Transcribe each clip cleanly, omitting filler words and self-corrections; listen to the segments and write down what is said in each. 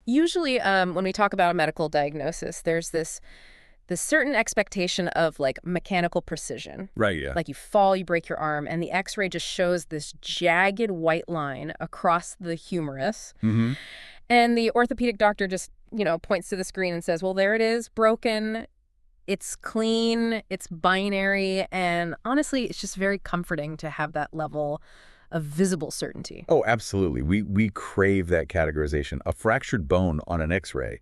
Usually, when we talk about a medical diagnosis, there's this certain expectation of like mechanical precision. Right, yeah. Like you fall, you break your arm, and the X-ray just shows this jagged white line across the humerus. Mm-hmm. And the orthopedic doctor just, points to the screen and says, well, there it is, broken. It's clean, it's binary, and honestly, it's just very comforting to have that level of visible certainty. Oh, absolutely. We crave that categorization. A fractured bone on an X-ray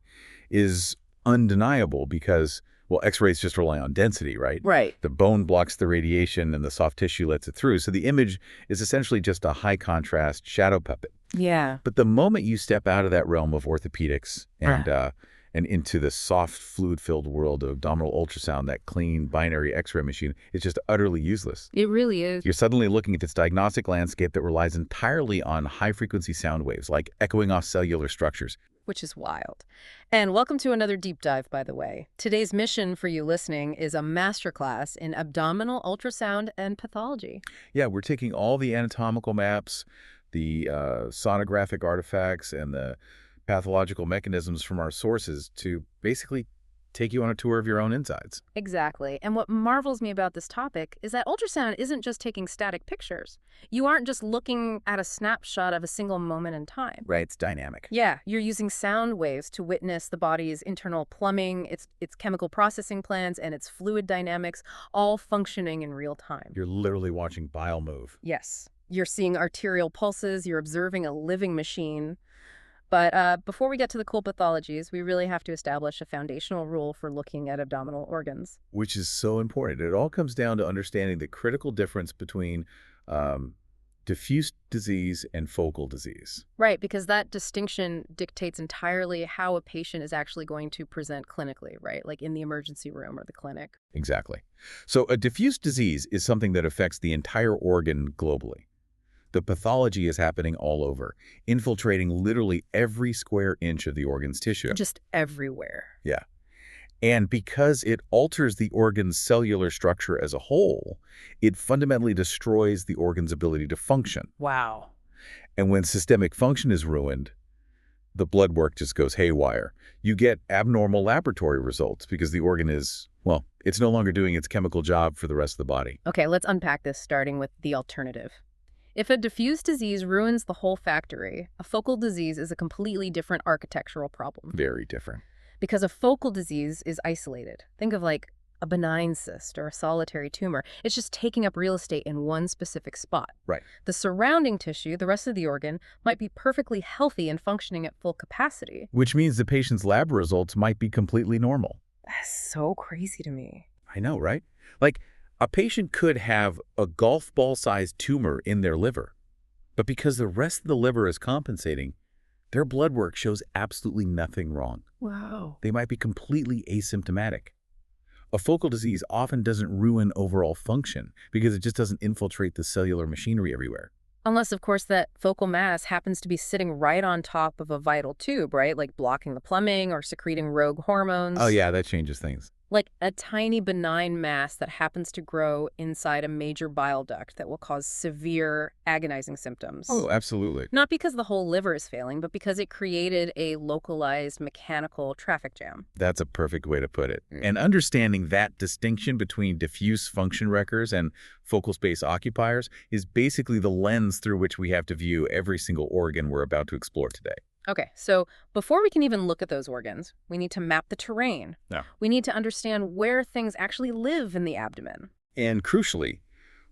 is undeniable because, well, X-rays just rely on density, right? Right. The bone blocks the radiation and the soft tissue lets it through. So the image is essentially just a high-contrast shadow puppet. Yeah. But the moment you step out of that realm of orthopedics and into the soft, fluid-filled world of abdominal ultrasound, that clean binary X-ray machine, it's just utterly useless. It really is. You're suddenly looking at this diagnostic landscape that relies entirely on high-frequency sound waves, like echoing off cellular structures. Which is wild. And welcome to another deep dive, by the way. Today's mission for you listening is a masterclass in abdominal ultrasound and pathology. Yeah, we're taking all the anatomical maps, the sonographic artifacts, and the pathological mechanisms from our sources to basically take you on a tour of your own insides. Exactly. And what marvels me about this topic is that ultrasound isn't just taking static pictures. You aren't just looking at a snapshot of a single moment in time. Right, it's dynamic. Yeah, you're using sound waves to witness the body's internal plumbing, its chemical processing plants, and its fluid dynamics, all functioning in real time. You're literally watching bile move. Yes. You're seeing arterial pulses, you're observing a living machine. But before we get to the cool pathologies, we really have to establish a foundational rule for looking at abdominal organs. Which is so important. It all comes down to understanding the critical difference between diffuse disease and focal disease. Right, because that distinction dictates entirely how a patient is actually going to present clinically, right? Like in the emergency room or the clinic. Exactly. So a diffuse disease is something that affects the entire organ globally. The pathology is happening all over, infiltrating literally every square inch of the organ's tissue. Just everywhere. Yeah. And because it alters the organ's cellular structure as a whole, it fundamentally destroys the organ's ability to function. Wow. And when systemic function is ruined, the blood work just goes haywire. You get abnormal laboratory results because the organ is, well, it's no longer doing its chemical job for the rest of the body. Okay, let's unpack this starting with the alternative. If a diffuse disease ruins the whole factory, a focal disease is a completely different architectural problem. Very different. Because a focal disease is isolated. Think of like a benign cyst or a solitary tumor. It's just taking up real estate in one specific spot. Right. The surrounding tissue, the rest of the organ, might be perfectly healthy and functioning at full capacity. Which means the patient's lab results might be completely normal. That's so crazy to me. I know, right? Like, a patient could have a golf ball-sized tumor in their liver, but because the rest of the liver is compensating, their blood work shows absolutely nothing wrong. Wow. They might be completely asymptomatic. A focal disease often doesn't ruin overall function because it just doesn't infiltrate the cellular machinery everywhere. Unless, of course, that focal mass happens to be sitting right on top of a vital tube, right? Like blocking the plumbing or secreting rogue hormones. Oh yeah, that changes things. Like a tiny benign mass that happens to grow inside a major bile duct that will cause severe, agonizing symptoms. Oh, absolutely. Not because the whole liver is failing, but because it created a localized mechanical traffic jam. That's a perfect way to put it. And understanding that distinction between diffuse function wreckers and focal space occupiers is basically the lens through which we have to view every single organ we're about to explore today. Okay, so before we can even look at those organs, we need to map the terrain. Yeah. We need to understand where things actually live in the abdomen. And crucially,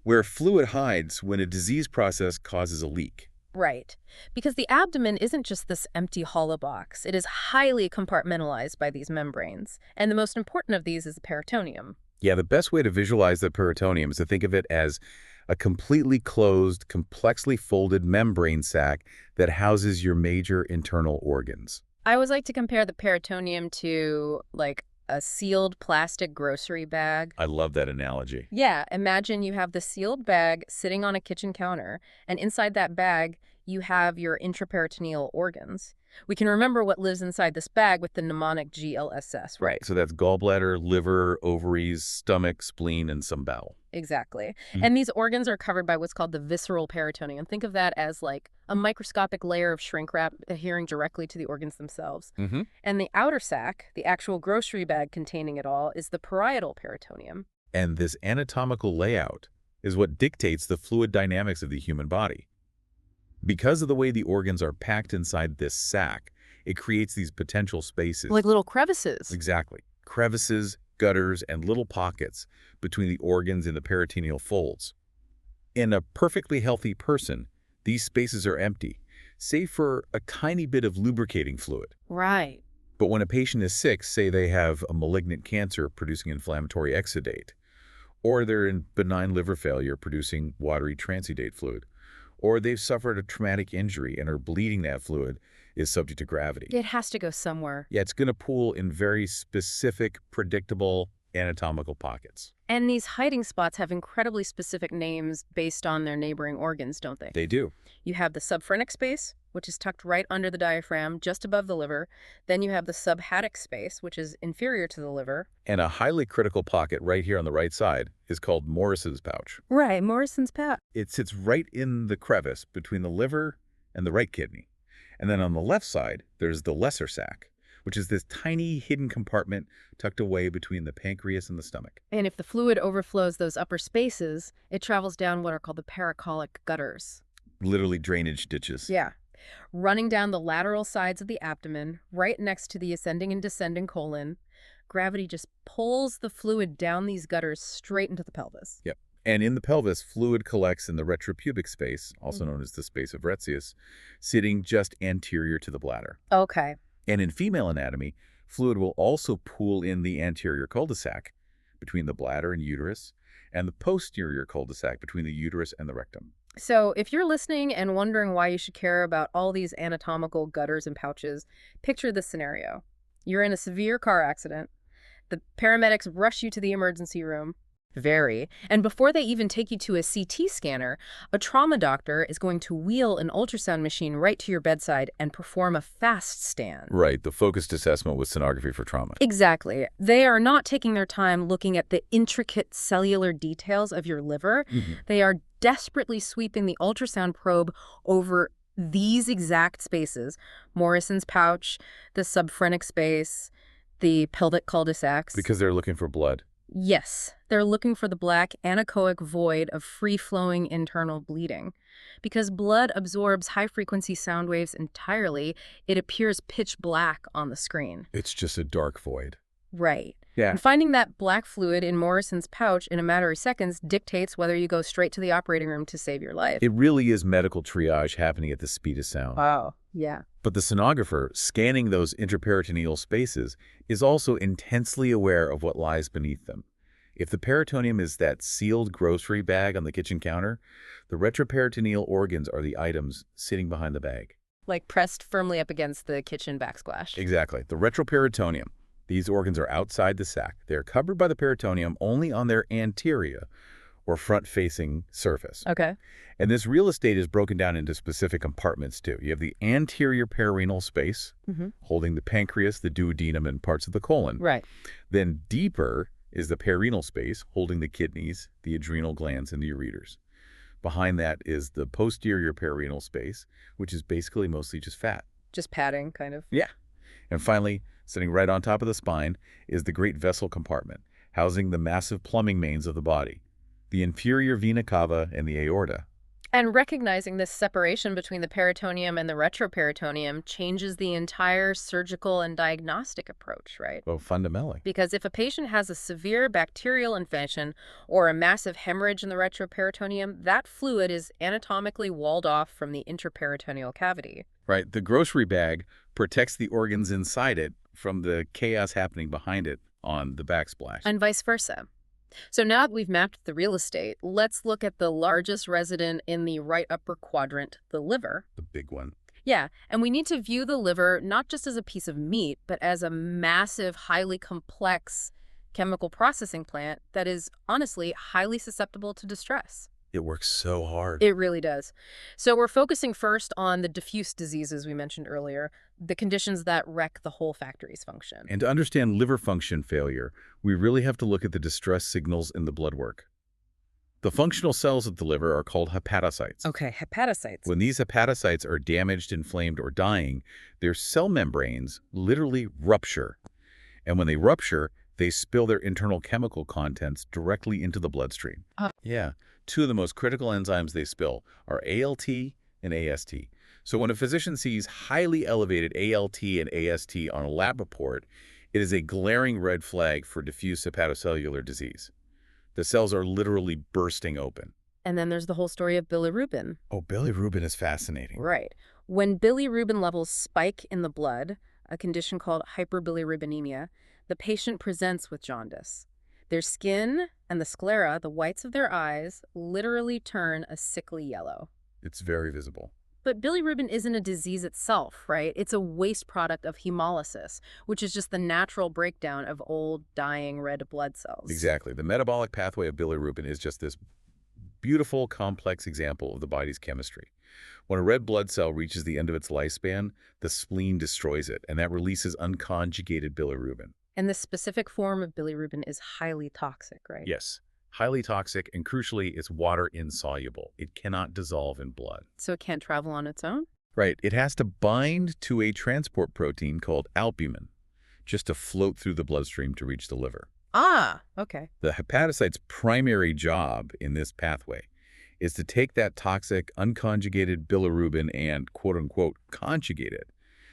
where fluid hides when a disease process causes a leak. Right. Because the abdomen isn't just this empty hollow box. It is highly compartmentalized by these membranes. And the most important of these is the peritoneum. Yeah, the best way to visualize the peritoneum is to think of it as a completely closed, complexly folded membrane sac that houses your major internal organs. I always like to compare the peritoneum to, like, a sealed plastic grocery bag. I love that analogy. Yeah, imagine you have the sealed bag sitting on a kitchen counter, and inside that bag, you have your intraperitoneal organs. We can remember what lives inside this bag with the mnemonic GLSS, right? So that's gallbladder, liver, ovaries, stomach, spleen, and some bowel. Exactly. Mhm. And these organs are covered by what's called the visceral peritoneum. Think of that as like a microscopic layer of shrink wrap adhering directly to the organs themselves. Mm-hmm. And the outer sac, the actual grocery bag containing it all, is the parietal peritoneum. And this anatomical layout is what dictates the fluid dynamics of the human body. Because of the way the organs are packed inside this sac, it creates these potential spaces. Like little crevices. Exactly. Crevices, gutters, and little pockets between the organs in the peritoneal folds. In a perfectly healthy person, these spaces are empty, save for a tiny bit of lubricating fluid. Right. But when a patient is sick, say they have a malignant cancer producing inflammatory exudate, or they're in benign liver failure producing watery transudate fluid, or they've suffered a traumatic injury and are bleeding, that fluid is subject to gravity. It has to go somewhere. Yeah, it's going to pool in very specific, predictable anatomical pockets. And these hiding spots have incredibly specific names based on their neighboring organs, don't they? They do. You have the subphrenic space, which is tucked right under the diaphragm, just above the liver. Then you have the subhatic space, which is inferior to the liver. And a highly critical pocket right here on the right side is called Morris's pouch. Right, Morrison's pouch. It sits right in the crevice between the liver and the right kidney. And then on the left side, there's the lesser sac, which is this tiny hidden compartment tucked away between the pancreas and the stomach. And if the fluid overflows those upper spaces, it travels down what are called the paracolic gutters. Literally drainage ditches. Yeah. Running down the lateral sides of the abdomen, right next to the ascending and descending colon, gravity just pulls the fluid down these gutters straight into the pelvis. Yep. And in the pelvis, fluid collects in the retropubic space, also known as the space of Retzius, sitting just anterior to the bladder. Okay. And in female anatomy, fluid will also pool in the anterior cul-de-sac between the bladder and uterus, and the posterior cul-de-sac between the uterus and the rectum. So if you're listening and wondering why you should care about all these anatomical gutters and pouches, picture this scenario. You're in a severe car accident. The paramedics rush you to the emergency room. And before they even take you to a CT scanner, a trauma doctor is going to wheel an ultrasound machine right to your bedside and perform a fast scan. Right, the focused assessment with sonography for trauma. Exactly. They are not taking their time looking at the intricate cellular details of your liver. They are desperately sweeping the ultrasound probe over these exact spaces: Morrison's pouch, the subphrenic space, the pelvic cul-de-sacs. Because they're looking for blood. Yes, they're looking for the black anechoic void of free-flowing internal bleeding. Because blood absorbs high-frequency sound waves entirely, it appears pitch black on the screen. It's just a dark void. Right. Yeah. And finding that black fluid in Morrison's pouch in a matter of seconds dictates whether you go straight to the operating room to save your life. It really is medical triage happening at the speed of sound. Wow. Yeah. But the sonographer, scanning those intraperitoneal spaces, is also intensely aware of what lies beneath them. If the peritoneum is that sealed grocery bag on the kitchen counter, the retroperitoneal organs are the items sitting behind the bag. Like pressed firmly up against the kitchen backsplash. Exactly. The retroperitoneum. These organs are outside the sac. They are covered by the peritoneum only on their anterior or front-facing surface. Okay. And this real estate is broken down into specific compartments, too. You have the anterior perirenal space, holding the pancreas, the duodenum, and parts of the colon. Right. Then deeper is the perirenal space, holding the kidneys, the adrenal glands, and the ureters. Behind that is the posterior perirenal space, which is basically mostly just fat. Just padding, kind of. Yeah. And finally, sitting right on top of the spine is the great vessel compartment, housing the massive plumbing mains of the body, the inferior vena cava and the aorta. And recognizing this separation between the peritoneum and the retroperitoneum changes the entire surgical and diagnostic approach, right? Well, fundamentally. Because if a patient has a severe bacterial infection or a massive hemorrhage in the retroperitoneum, that fluid is anatomically walled off from the intraperitoneal cavity. Right. The grocery bag protects the organs inside it from the chaos happening behind it on the backsplash. And vice versa. So now that we've mapped the real estate, let's look at the largest resident in the right upper quadrant, the liver. The big one. Yeah, and we need to view the liver not just as a piece of meat, but as a massive, highly complex chemical processing plant that is honestly highly susceptible to distress. It works so hard. It really does. So we're focusing first on the diffuse diseases we mentioned earlier, the conditions that wreck the whole factory's function. And to understand liver function failure, we really have to look at the distress signals in the blood work. The functional cells of the liver are called hepatocytes. Okay, hepatocytes. When these hepatocytes are damaged, inflamed, or dying, their cell membranes literally rupture. And when they rupture, they spill their internal chemical contents directly into the bloodstream. Yeah, two of the most critical enzymes they spill are ALT and AST. So when a physician sees highly elevated ALT and AST on a lab report, it is a glaring red flag for diffuse hepatocellular disease. The cells are literally bursting open. And then there's the whole story of bilirubin. Oh, bilirubin is fascinating. Right. When bilirubin levels spike in the blood, a condition called hyperbilirubinemia, the patient presents with jaundice. Their skin and the sclera, the whites of their eyes, literally turn a sickly yellow. It's very visible. But bilirubin isn't a disease itself, right? It's a waste product of hemolysis, which is just the natural breakdown of old, dying red blood cells. Exactly. The metabolic pathway of bilirubin is just this beautiful, complex example of the body's chemistry. When a red blood cell reaches the end of its lifespan, the spleen destroys it, and that releases unconjugated bilirubin. And this specific form of bilirubin is highly toxic, right? Yes, highly toxic, and crucially, it's water insoluble. It cannot dissolve in blood. So it can't travel on its own? Right. It has to bind to a transport protein called albumin just to float through the bloodstream to reach the liver. Ah, okay. The hepatocyte's primary job in this pathway is to take that toxic, unconjugated bilirubin and, quote-unquote, conjugate it.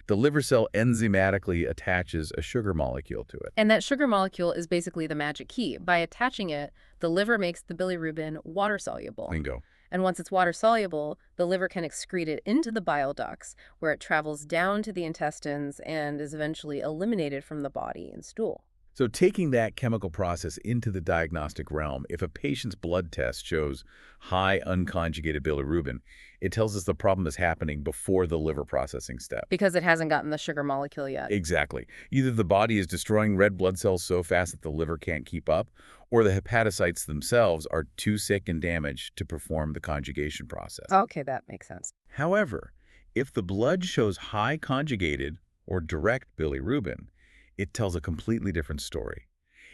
The liver cell enzymatically attaches a sugar molecule to it. And that sugar molecule is basically the magic key. By attaching it, the liver makes the bilirubin water-soluble. Bingo. And once it's water-soluble, the liver can excrete it into the bile ducts, where it travels down to the intestines and is eventually eliminated from the body in stool. So taking that chemical process into the diagnostic realm, if a patient's blood test shows high unconjugated bilirubin, it tells us the problem is happening before the liver processing step. Because it hasn't gotten the sugar molecule yet. Exactly. Either the body is destroying red blood cells so fast that the liver can't keep up, or the hepatocytes themselves are too sick and damaged to perform the conjugation process. Okay, that makes sense. However, if the blood shows high conjugated or direct bilirubin, it tells a completely different story.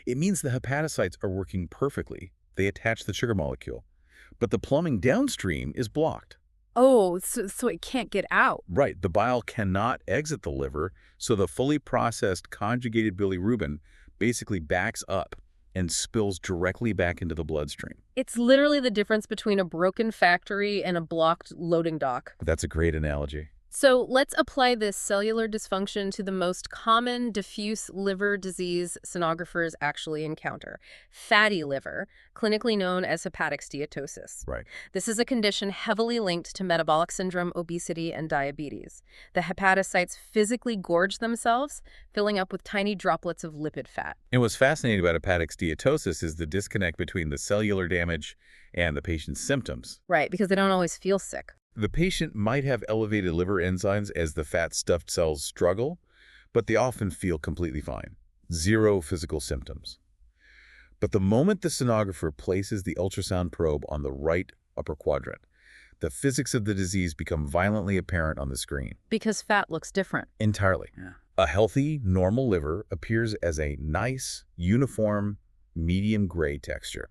It means the hepatocytes are working perfectly. They attach the sugar molecule. But the plumbing downstream is blocked. Oh, so it can't get out. Right. The bile cannot exit the liver, so the fully processed conjugated bilirubin basically backs up and spills directly back into the bloodstream. It's literally the difference between a broken factory and a blocked loading dock. That's a great analogy. So let's apply this cellular dysfunction to the most common diffuse liver disease sonographers actually encounter, fatty liver, clinically known as hepatic steatosis. Right. This is a condition heavily linked to metabolic syndrome, obesity, and diabetes. The hepatocytes physically gorge themselves, filling up with tiny droplets of lipid fat. And what's fascinating about hepatic steatosis is the disconnect between the cellular damage and the patient's symptoms. Right, because they don't always feel sick. The patient might have elevated liver enzymes as the fat-stuffed cells struggle, but they often feel completely fine. Zero physical symptoms. But the moment the sonographer places the ultrasound probe on the right upper quadrant, the physics of the disease become violently apparent on the screen. Because fat looks different. Entirely. Yeah. A healthy, normal liver appears as a nice, uniform, medium gray texture.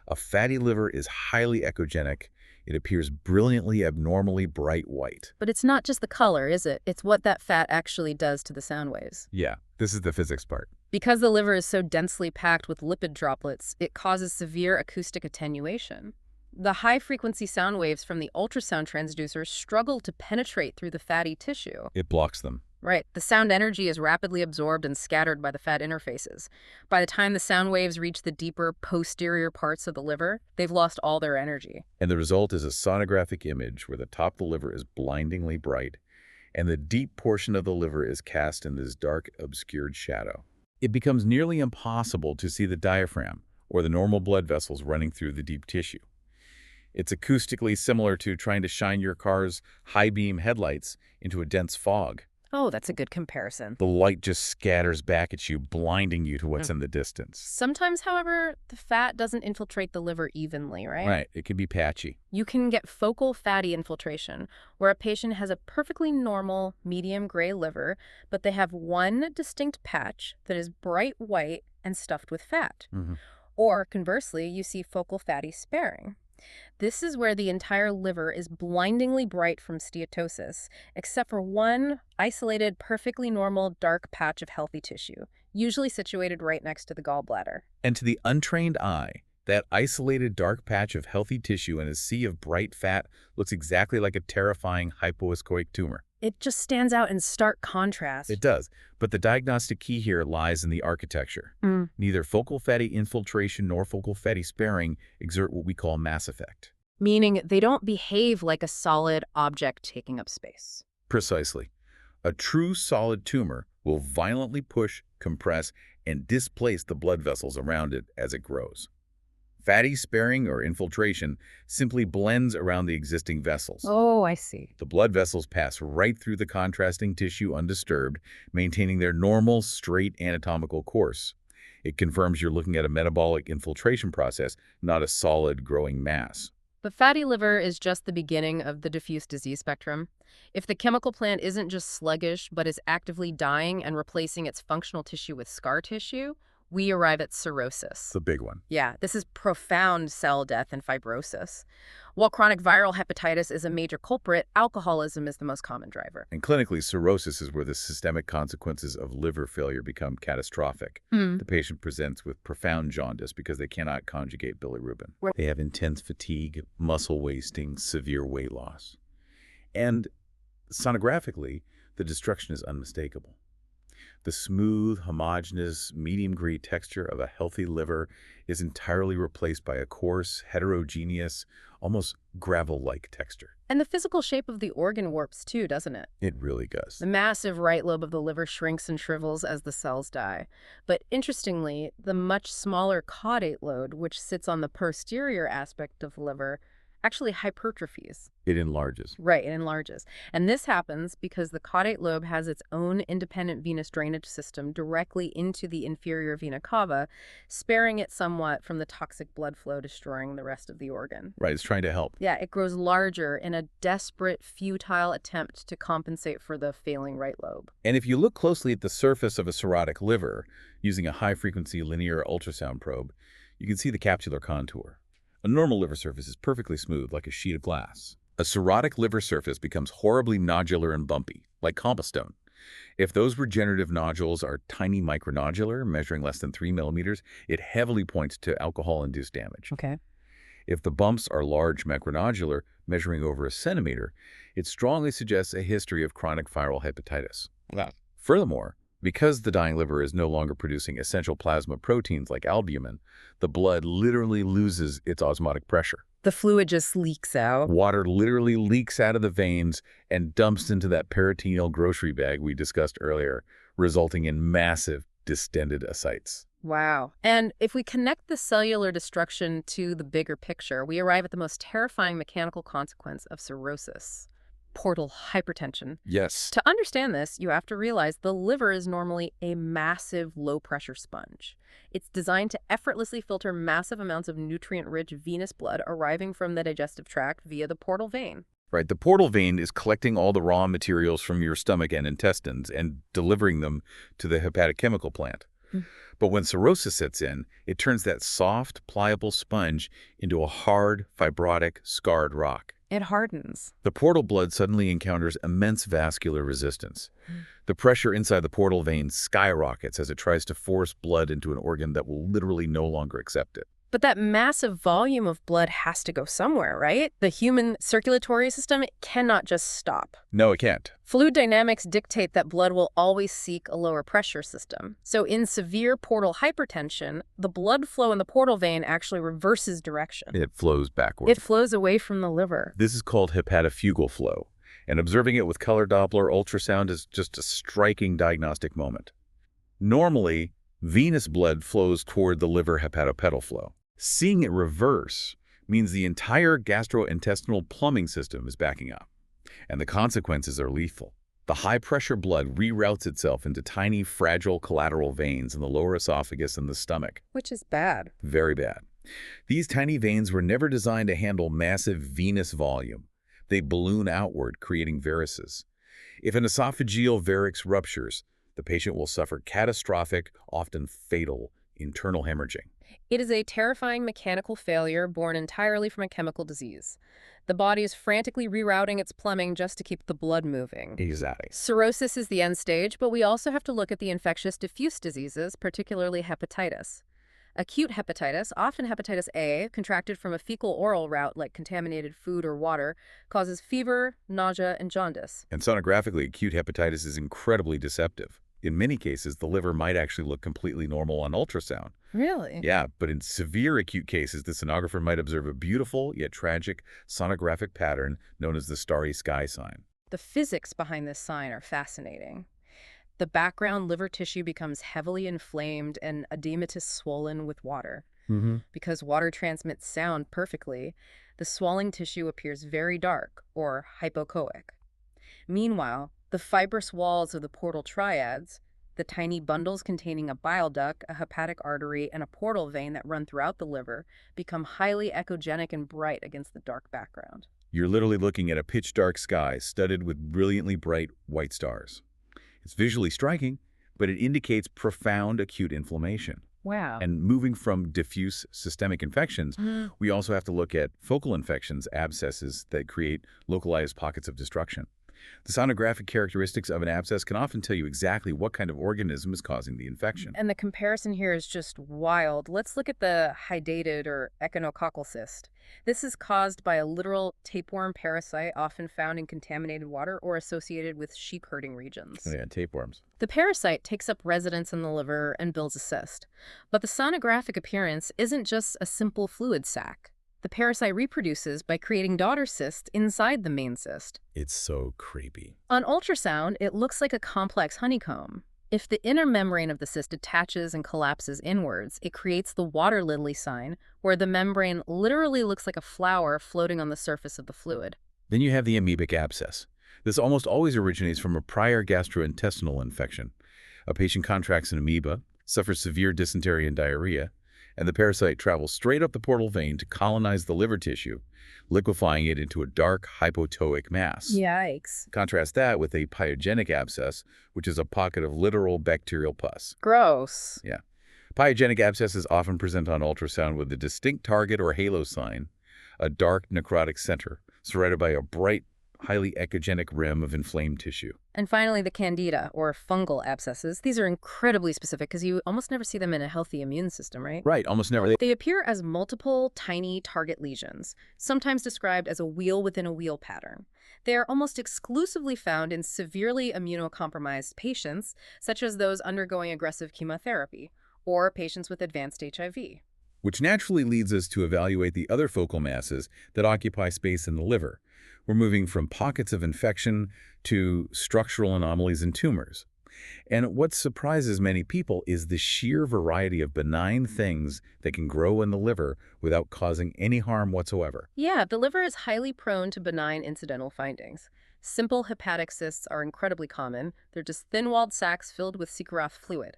A fatty liver is highly echogenic. It appears brilliantly, abnormally bright white. But it's not just the color, is it? It's what that fat actually does to the sound waves. Yeah, this is the physics part. Because the liver is so densely packed with lipid droplets, it causes severe acoustic attenuation. The high-frequency sound waves from the ultrasound transducers struggle to penetrate through the fatty tissue. It blocks them. Right. The sound energy is rapidly absorbed and scattered by the fat interfaces. By the time the sound waves reach the deeper posterior parts of the liver, they've lost all their energy. And the result is a sonographic image where the top of the liver is blindingly bright, and the deep portion of the liver is cast in this dark, obscured shadow. It becomes nearly impossible to see the diaphragm or the normal blood vessels running through the deep tissue. It's acoustically similar to trying to shine your car's high-beam headlights into a dense fog. Oh, that's a good comparison. The light just scatters back at you, blinding you to what's Mm. in the distance. Sometimes, however, the fat doesn't infiltrate the liver evenly, right? Right, it can be patchy. You can get focal fatty infiltration, where a patient has a perfectly normal medium gray liver, but they have one distinct patch that is bright white and stuffed with fat. Mhm. Or conversely, you see focal fatty sparing. This is where the entire liver is blindingly bright from steatosis, except for one isolated, perfectly normal dark patch of healthy tissue, usually situated right next to the gallbladder. And to the untrained eye, that isolated dark patch of healthy tissue in a sea of bright fat looks exactly like a terrifying hypoechoic tumor. It just stands out in stark contrast. It does, but the diagnostic key here lies in the architecture. Mm. Neither focal fatty infiltration nor focal fatty sparing exert what we call mass effect. Meaning they don't behave like a solid object taking up space. Precisely. A true solid tumor will violently push, compress, and displace the blood vessels around it as it grows. Fatty sparing or infiltration simply blends around the existing vessels. Oh, I see. The blood vessels pass right through the contrasting tissue undisturbed, maintaining their normal, straight anatomical course. It confirms you're looking at a metabolic infiltration process, not a solid growing mass. But fatty liver is just the beginning of the diffuse disease spectrum. If the chemical plant isn't just sluggish, but is actively dying and replacing its functional tissue with scar tissue, we arrive at cirrhosis. The big one. Yeah, this is profound cell death and fibrosis. While chronic viral hepatitis is a major culprit, alcoholism is the most common driver. And clinically, cirrhosis is where the systemic consequences of liver failure become catastrophic. The patient presents with profound jaundice because they cannot conjugate bilirubin. They have intense fatigue, muscle wasting, severe weight loss. And sonographically, the destruction is unmistakable. The smooth, homogeneous, medium-grade texture of a healthy liver is entirely replaced by a coarse, heterogeneous, almost gravel-like texture. And the physical shape of the organ warps too, doesn't it? It really does. The massive right lobe of the liver shrinks and shrivels as the cells die. But interestingly, the much smaller caudate lobe, which sits on the posterior aspect of the liver, actually hypertrophies. It enlarges. Right, it enlarges. And this happens because the caudate lobe has its own independent venous drainage system directly into the inferior vena cava, sparing it somewhat from the toxic blood flow destroying the rest of the organ. Right, it's trying to help. Yeah, it grows larger in a desperate, futile attempt to compensate for the failing right lobe. And if you look closely at the surface of a cirrhotic liver, using a high-frequency linear ultrasound probe, you can see the capsular contour. A normal liver surface is perfectly smooth, like a sheet of glass. A cirrhotic liver surface becomes horribly nodular and bumpy, like cobblestone. If those regenerative nodules are tiny micronodular, measuring less than 3 millimeters, it heavily points to alcohol-induced damage. Okay. If the bumps are large macronodular, measuring over a centimeter, it strongly suggests a history of chronic viral hepatitis. Wow. Furthermore, because the dying liver is no longer producing essential plasma proteins like albumin, the blood literally loses its osmotic pressure. The fluid just leaks out. Water literally leaks out of the veins and dumps into that peritoneal grocery bag we discussed earlier, resulting in massive distended ascites. Wow. And if we connect the cellular destruction to the bigger picture, we arrive at the most terrifying mechanical consequence of cirrhosis: portal hypertension. Yes. To understand this, you have to realize the liver is normally a massive low-pressure sponge. It's designed to effortlessly filter massive amounts of nutrient-rich venous blood arriving from the digestive tract via the portal vein. Right. The portal vein is collecting all the raw materials from your stomach and intestines and delivering them to the hepatic chemical plant. But when cirrhosis sets in, it turns that soft, pliable sponge into a hard, fibrotic, scarred rock. It hardens. The portal blood suddenly encounters immense vascular resistance. The pressure inside the portal vein skyrockets as it tries to force blood into an organ that will literally no longer accept it. But that massive volume of blood has to go somewhere, right? The human circulatory system cannot just stop. No, it can't. Fluid dynamics dictate that blood will always seek a lower pressure system. So in severe portal hypertension, the blood flow in the portal vein actually reverses direction. It flows backward. It flows away from the liver. This is called hepatofugal flow, and observing it with color Doppler ultrasound is just a striking diagnostic moment. Normally, venous blood flows toward the liver hepatopetal flow. Seeing it reverse means the entire gastrointestinal plumbing system is backing up, and the consequences are lethal. The high-pressure blood reroutes itself into tiny, fragile collateral veins in the lower esophagus and the stomach. Which is bad. Very bad. These tiny veins were never designed to handle massive venous volume. They balloon outward, creating varices. If an esophageal varix ruptures, the patient will suffer catastrophic, often fatal, internal hemorrhaging. It is a terrifying mechanical failure born entirely from a chemical disease. The body is frantically rerouting its plumbing just to keep the blood moving. Exactly. Cirrhosis is the end stage, but we also have to look at the infectious diffuse diseases, particularly hepatitis. Acute hepatitis, often hepatitis A, contracted from a fecal-oral route like contaminated food or water, causes fever, nausea, and jaundice. And sonographically, acute hepatitis is incredibly deceptive. In many cases, the liver might actually look completely normal on ultrasound. Really? Yeah, but in severe acute cases, the sonographer might observe a beautiful yet tragic sonographic pattern known as the starry sky sign. The physics behind this sign are fascinating. The background liver tissue becomes heavily inflamed and edematous swollen with water. Because water transmits sound perfectly, the swelling tissue appears very dark, or hypoechoic. Meanwhile, the fibrous walls of the portal triads, the tiny bundles containing a bile duct, a hepatic artery, and a portal vein that run throughout the liver, become highly echogenic and bright against the dark background. You're literally looking at a pitch-dark sky studded with brilliantly bright white stars. It's visually striking, but it indicates profound acute inflammation. Wow. And moving from diffuse systemic infections, we also have to look at focal infections, abscesses that create localized pockets of destruction. The sonographic characteristics of an abscess can often tell you exactly what kind of organism is causing the infection. And the comparison here is just wild. Let's look at the hydatid or echinococcal cyst. This is caused by a literal tapeworm parasite often found in contaminated water or associated with sheep herding regions. Oh yeah, tapeworms. The parasite takes up residence in the liver and builds a cyst. But the sonographic appearance isn't just a simple fluid sac. The parasite reproduces by creating daughter cysts inside the main cyst. It's so creepy. On ultrasound, it looks like a complex honeycomb. If the inner membrane of the cyst attaches and collapses inwards, it creates the water lily sign, where the membrane literally looks like a flower floating on the surface of the fluid. Then you have the amoebic abscess. This almost always originates from a prior gastrointestinal infection. A patient contracts an amoeba, suffers severe dysentery and diarrhea, and the parasite travels straight up the portal vein to colonize the liver tissue, liquefying it into a dark hypotoic mass. Yikes. Contrast that with a pyogenic abscess, which is a pocket of literal bacterial pus. Gross. Yeah. Pyogenic abscesses often present on ultrasound with a distinct target or halo sign, a dark necrotic center, surrounded by a bright, highly echogenic rim of inflamed tissue. And finally, the candida, or fungal abscesses. These are incredibly specific because you almost never see them in a healthy immune system, right? Right, almost never. They appear as multiple, tiny target lesions, sometimes described as a wheel within a wheel pattern. They are almost exclusively found in severely immunocompromised patients, such as those undergoing aggressive chemotherapy, or patients with advanced HIV. Which naturally leads us to evaluate the other focal masses that occupy space in the liver. We're moving from pockets of infection to structural anomalies and tumors. And what surprises many people is the sheer variety of benign things that can grow in the liver without causing any harm whatsoever. Yeah, the liver is highly prone to benign incidental findings. Simple hepatic cysts are incredibly common. They're just thin-walled sacs filled with Seacroft fluid.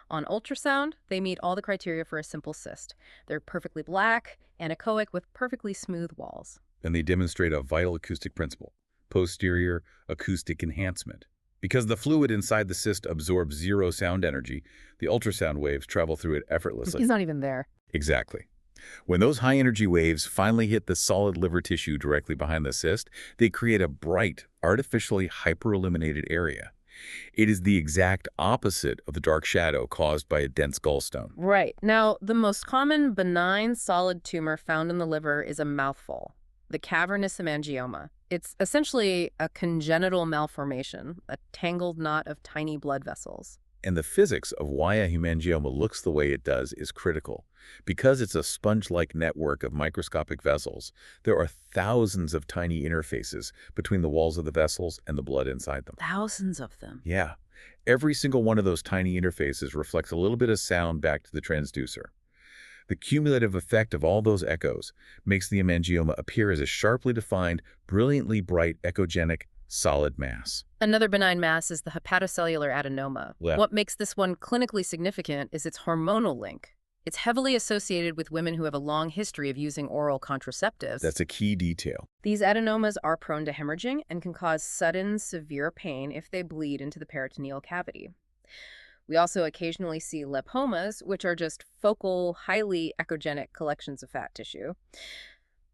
On ultrasound, they meet all the criteria for a simple cyst. They're perfectly black, anechoic with perfectly smooth walls. And they demonstrate a vital acoustic principle, posterior acoustic enhancement. Because the fluid inside the cyst absorbs zero sound energy, the ultrasound waves travel through it effortlessly. He's not even there. Exactly. When those high-energy waves finally hit the solid liver tissue directly behind the cyst, they create a bright, artificially hyper-illuminated area. It is the exact opposite of the dark shadow caused by a dense gallstone. Right. Now, the most common benign solid tumor found in the liver is a mouthful, the cavernous hemangioma. It's essentially a congenital malformation, a tangled knot of tiny blood vessels. And the physics of why a hemangioma looks the way it does is critical. Because it's a sponge-like network of microscopic vessels, there are thousands of tiny interfaces between the walls of the vessels and the blood inside them. Thousands of them. Yeah. Every single one of those tiny interfaces reflects a little bit of sound back to the transducer. The cumulative effect of all those echoes makes the hemangioma appear as a sharply defined, brilliantly bright, echogenic solid mass. Another benign mass is the hepatocellular adenoma. Yeah. What makes this one clinically significant is its hormonal link. It's heavily associated with women who have a long history of using oral contraceptives. That's a key detail. These adenomas are prone to hemorrhaging and can cause sudden, severe pain if they bleed into the peritoneal cavity. We also occasionally see lipomas, which are just focal, highly echogenic collections of fat tissue.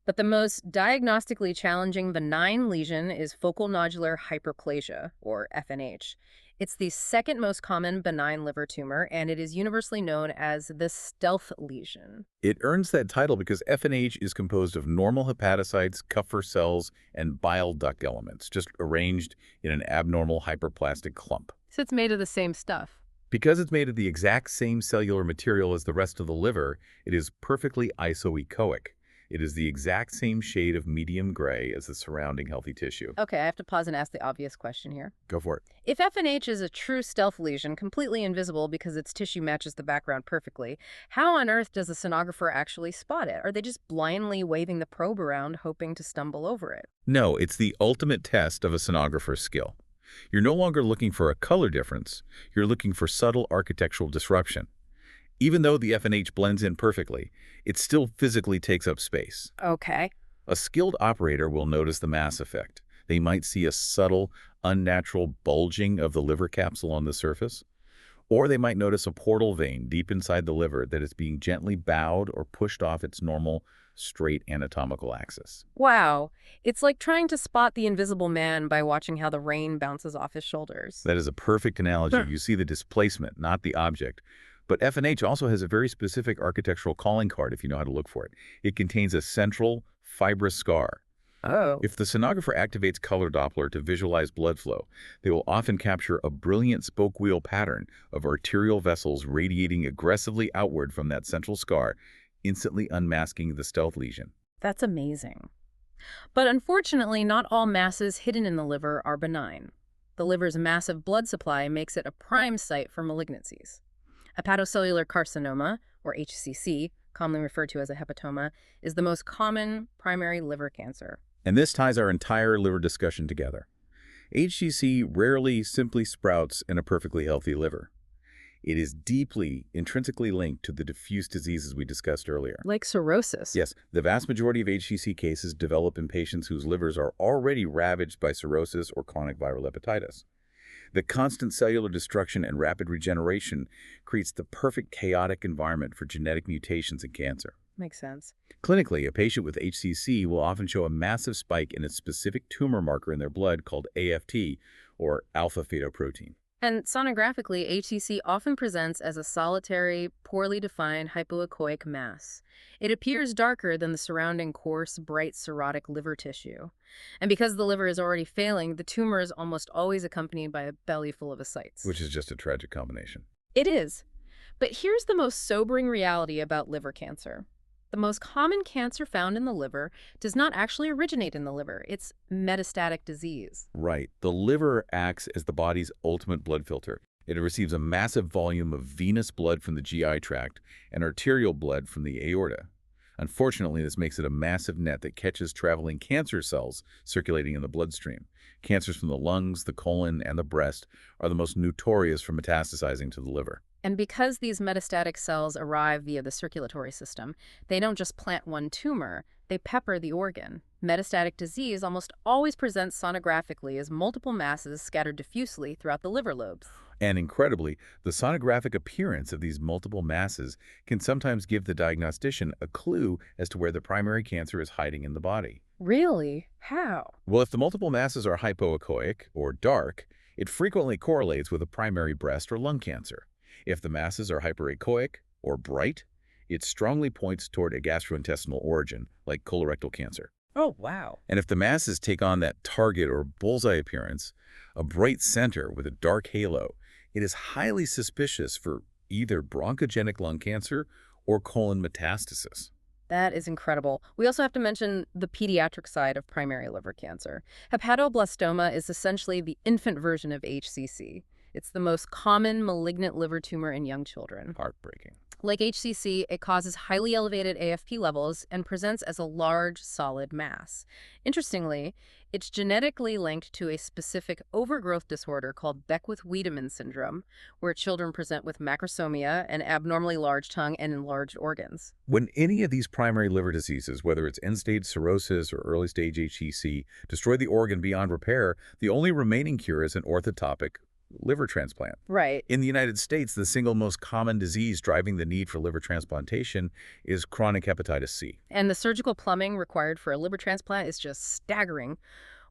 But the most diagnostically challenging benign lesion is focal nodular hyperplasia, or FNH. It's the second most common benign liver tumor, and it is universally known as the stealth lesion. It earns that title because FNH is composed of normal hepatocytes, Kupffer cells, and bile duct elements, just arranged in an abnormal hyperplastic clump. So it's made of the same stuff. Because it's made of the exact same cellular material as the rest of the liver, it is perfectly isoechoic. It is the exact same shade of medium gray as the surrounding healthy tissue. Okay, I have to pause and ask the obvious question here. Go for it. If FNH is a true stealth lesion, completely invisible because its tissue matches the background perfectly, how on earth does a sonographer actually spot it? Are they just blindly waving the probe around, hoping to stumble over it? No, it's the ultimate test of a sonographer's skill. You're no longer looking for a color difference. You're looking for subtle architectural disruption. Even though the FNH blends in perfectly, it still physically takes up space. Okay. A skilled operator will notice the mass effect. They might see a subtle, unnatural bulging of the liver capsule on the surface, or they might notice a portal vein deep inside the liver that is being gently bowed or pushed off its normal, straight anatomical axis. Wow. It's like trying to spot the invisible man by watching how the rain bounces off his shoulders. That is a perfect analogy. Huh. You see the displacement, not the object. But FNH also has a very specific architectural calling card if you know how to look for it. It contains a central, fibrous scar. Oh. If the sonographer activates color Doppler to visualize blood flow, they will often capture a brilliant spoke wheel pattern of arterial vessels radiating aggressively outward from that central scar, instantly unmasking the stealth lesion. That's amazing. But unfortunately, not all masses hidden in the liver are benign. The liver's massive blood supply makes it a prime site for malignancies. Hepatocellular carcinoma, or HCC, commonly referred to as a hepatoma, is the most common primary liver cancer. And this ties our entire liver discussion together. HCC rarely simply sprouts in a perfectly healthy liver. It is deeply, intrinsically linked to the diffuse diseases we discussed earlier. Like cirrhosis. Yes, the vast majority of HCC cases develop in patients whose livers are already ravaged by cirrhosis or chronic viral hepatitis. The constant cellular destruction and rapid regeneration creates the perfect chaotic environment for genetic mutations in cancer. Makes sense. Clinically, a patient with HCC will often show a massive spike in a specific tumor marker in their blood called AFT, or alpha-fetoprotein. And sonographically, HCC often presents as a solitary, poorly defined hypoechoic mass. It appears darker than the surrounding coarse, bright cirrhotic liver tissue. And because the liver is already failing, the tumor is almost always accompanied by a belly full of ascites. Which is just a tragic combination. It is. But here's the most sobering reality about liver cancer. The most common cancer found in the liver does not actually originate in the liver. It's metastatic disease. Right. The liver acts as the body's ultimate blood filter. It receives a massive volume of venous blood from the GI tract and arterial blood from the aorta. Unfortunately, this makes it a massive net that catches traveling cancer cells circulating in the bloodstream. Cancers from the lungs, the colon, and the breast are the most notorious for metastasizing to the liver. And because these metastatic cells arrive via the circulatory system, they don't just plant one tumor, they pepper the organ. Metastatic disease almost always presents sonographically as multiple masses scattered diffusely throughout the liver lobes. And incredibly, the sonographic appearance of these multiple masses can sometimes give the diagnostician a clue as to where the primary cancer is hiding in the body. Really? How? Well, if the multiple masses are hypoechoic, or dark, it frequently correlates with a primary breast or lung cancer. If the masses are hyperechoic, or bright, it strongly points toward a gastrointestinal origin, like colorectal cancer. Oh, wow. And if the masses take on that target or bullseye appearance, a bright center with a dark halo, it is highly suspicious for either bronchogenic lung cancer or colon metastasis. That is incredible. We also have to mention the pediatric side of primary liver cancer. Hepatoblastoma is essentially the infant version of HCC. It's the most common malignant liver tumor in young children. Heartbreaking. Like HCC, it causes highly elevated AFP levels and presents as a large, solid mass. Interestingly, it's genetically linked to a specific overgrowth disorder called Beckwith-Wiedemann syndrome, where children present with macrosomia, an abnormally large tongue, and enlarged organs. When any of these primary liver diseases, whether it's end-stage cirrhosis or early-stage HCC, destroy the organ beyond repair, the only remaining cure is an orthotopic liver transplant. Right. In the United States, the single most common disease driving the need for liver transplantation is chronic hepatitis C. And the surgical plumbing required for a liver transplant is just staggering.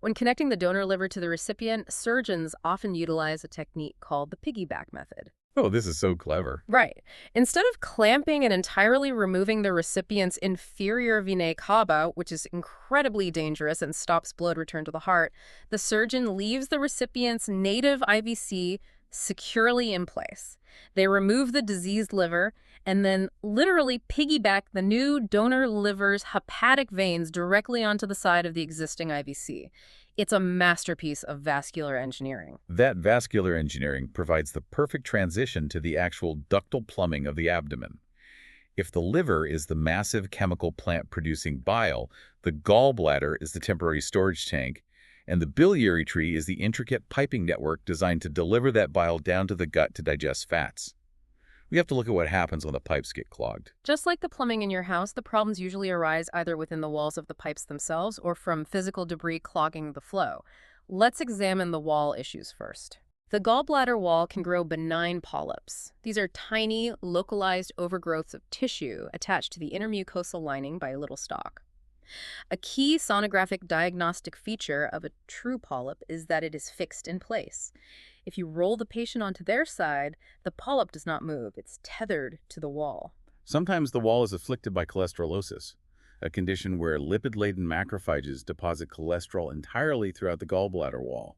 When connecting the donor liver to the recipient, surgeons often utilize a technique called the piggyback method. Oh, this is so clever. Right. Instead of clamping and entirely removing the recipient's inferior venae cava, which is incredibly dangerous and stops blood return to the heart, the surgeon leaves the recipient's native IVC securely in place. They remove the diseased liver and then literally piggyback the new donor liver's hepatic veins directly onto the side of the existing IVC. It's a masterpiece of vascular engineering. That vascular engineering provides the perfect transition to the actual ductal plumbing of the abdomen. If the liver is the massive chemical plant producing bile, the gallbladder is the temporary storage tank, and the biliary tree is the intricate piping network designed to deliver that bile down to the gut to digest fats. We have to look at what happens when the pipes get clogged. Just like the plumbing in your house, the problems usually arise either within the walls of the pipes themselves or from physical debris clogging the flow. Let's examine the wall issues first. The gallbladder wall can grow benign polyps. These are tiny, localized overgrowths of tissue attached to the intermucosal lining by a little stalk. A key sonographic diagnostic feature of a true polyp is that it is fixed in place. If you roll the patient onto their side, the polyp does not move. It's tethered to the wall. Sometimes the wall is afflicted by cholesterolosis, a condition where lipid-laden macrophages deposit cholesterol entirely throughout the gallbladder wall.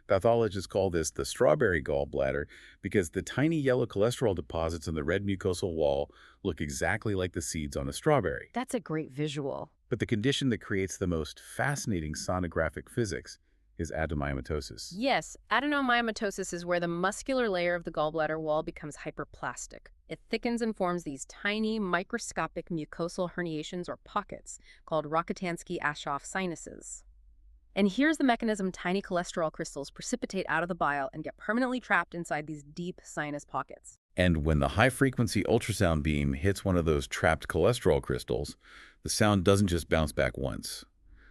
Pathologists call this the strawberry gallbladder because the tiny yellow cholesterol deposits in the red mucosal wall look exactly like the seeds on a strawberry. That's a great visual. But the condition that creates the most fascinating sonographic physics is adenomyomatosis. Yes, adenomyomatosis is where the muscular layer of the gallbladder wall becomes hyperplastic. It thickens and forms these tiny, microscopic mucosal herniations or pockets called Rokitansky-Aschoff sinuses. And here's the mechanism: tiny cholesterol crystals precipitate out of the bile and get permanently trapped inside these deep sinus pockets. And when the high-frequency ultrasound beam hits one of those trapped cholesterol crystals, the sound doesn't just bounce back once.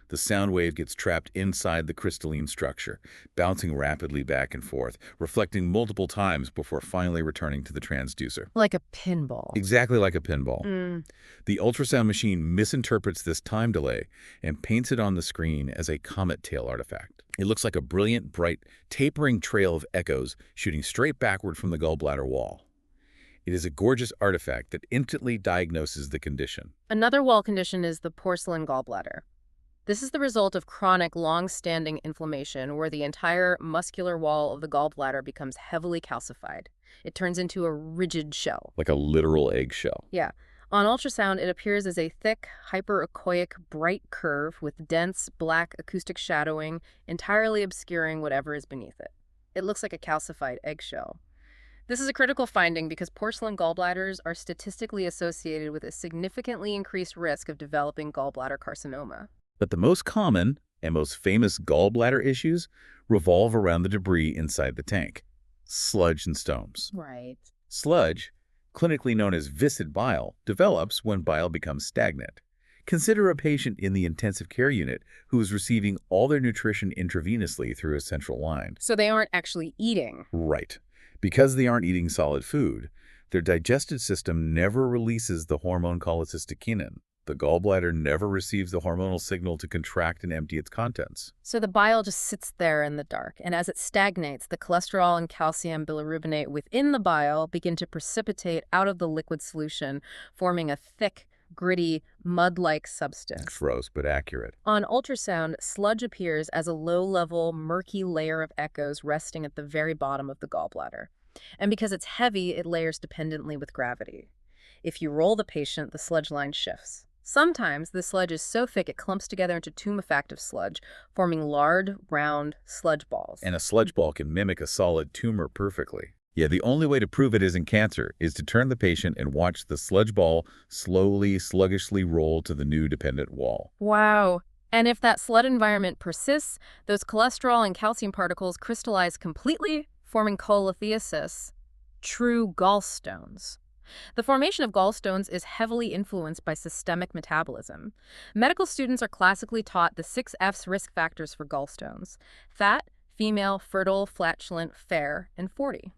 The sound wave gets trapped inside the crystalline structure, bouncing rapidly back and forth, reflecting multiple times before finally returning to the transducer. Like a pinball. Exactly like a pinball. The ultrasound machine misinterprets this time delay and paints it on the screen as a comet tail artifact. It looks like a brilliant, bright, tapering trail of echoes shooting straight backward from the gallbladder wall. It is a gorgeous artifact that instantly diagnoses the condition. Another wall condition is the porcelain gallbladder. This is the result of chronic, long-standing inflammation where the entire muscular wall of the gallbladder becomes heavily calcified. It turns into a rigid shell. Like a literal eggshell. Yeah. On ultrasound, it appears as a thick, hyperechoic, bright curve with dense, black acoustic shadowing entirely obscuring whatever is beneath it. It looks like a calcified eggshell. This is a critical finding because porcelain gallbladders are statistically associated with a significantly increased risk of developing gallbladder carcinoma. But the most common and most famous gallbladder issues revolve around the debris inside the tank: sludge and stones. Right. Sludge, clinically known as viscid bile, develops when bile becomes stagnant. Consider a patient in the intensive care unit who is receiving all their nutrition intravenously through a central line. So they aren't actually eating. Right. Because they aren't eating solid food, their digestive system never releases the hormone cholecystokinin. The gallbladder never receives the hormonal signal to contract and empty its contents. So the bile just sits there in the dark, and as it stagnates, the cholesterol and calcium bilirubinate within the bile begin to precipitate out of the liquid solution, forming a thick, gritty, mud-like substance. Gross, but accurate. On ultrasound, sludge appears as a low-level, murky layer of echoes resting at the very bottom of the gallbladder. And because it's heavy, it layers dependently with gravity. If you roll the patient, the sludge line shifts. Sometimes the sludge is so thick it clumps together into tumefactive sludge, forming large, round sludge balls. And a sludge ball can mimic a solid tumor perfectly. Yeah, the only way to prove it isn't cancer is to turn the patient and watch the sludge ball slowly, sluggishly roll to the new dependent wall. Wow. And if that slud environment persists, those cholesterol and calcium particles crystallize completely, forming cholelithiasis, true gallstones. The formation of gallstones is heavily influenced by systemic metabolism. Medical students are classically taught the 6F's risk factors for gallstones: fat, female, fertile, flatulent, fair, and 40.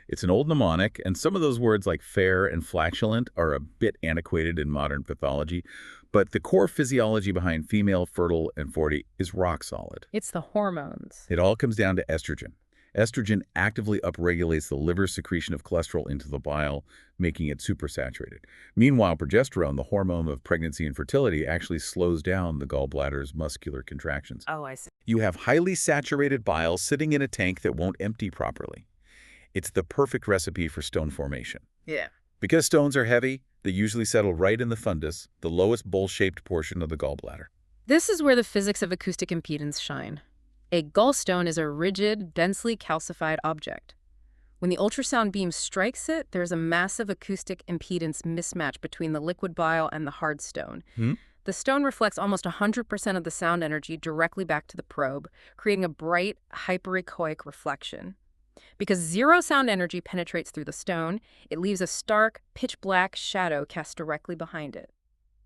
It's an old mnemonic, and some of those words like fair and flatulent are a bit antiquated in modern pathology, but the core physiology behind female, fertile, and 40 is rock solid. It's the hormones. It all comes down to estrogen. Estrogen actively upregulates the liver secretion of cholesterol into the bile, making it supersaturated. Meanwhile, progesterone, the hormone of pregnancy and fertility, actually slows down the gallbladder's muscular contractions. Oh, I see. You have highly saturated bile sitting in a tank that won't empty properly. It's the perfect recipe for stone formation. Yeah. Because stones are heavy, they usually settle right in the fundus, the lowest bowl-shaped portion of the gallbladder. This is where the physics of acoustic impedance shine. A gallstone is a rigid, densely calcified object. When the ultrasound beam strikes it, there's a massive acoustic impedance mismatch between the liquid bile and the hard stone. The stone reflects almost 100% of the sound energy directly back to the probe, creating a bright, hyperechoic reflection. Because zero sound energy penetrates through the stone, it leaves a stark, pitch-black shadow cast directly behind it.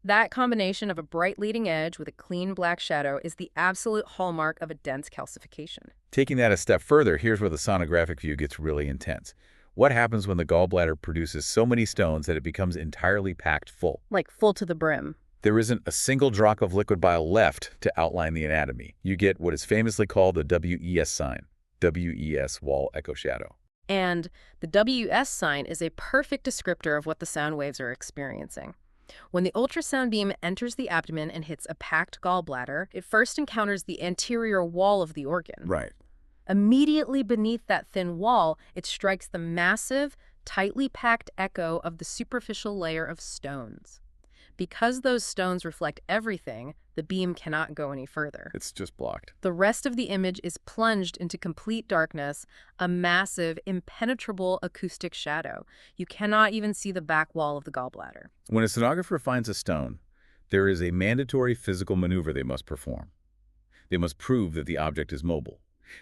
That combination of a bright leading edge with a clean black shadow is the absolute hallmark of a dense calcification. Taking that a step further, here's where the sonographic view gets really intense. What happens when the gallbladder produces so many stones that it becomes entirely packed full? Like full to the brim. There isn't a single drop of liquid bile left to outline the anatomy. You get what is famously called the WES sign. WES, wall echo shadow. And the WS sign is a perfect descriptor of what the sound waves are experiencing. When the ultrasound beam enters the abdomen and hits a packed gallbladder, it first encounters the anterior wall of the organ. Right. Immediately beneath that thin wall, it strikes the massive, tightly packed echo of the superficial layer of stones. Because those stones reflect everything, the beam cannot go any further. It's just blocked. The rest of the image is plunged into complete darkness, a massive, impenetrable acoustic shadow. You cannot even see the back wall of the gallbladder. When a sonographer finds a stone, there is a mandatory physical maneuver they must perform. They must prove that the object is mobile.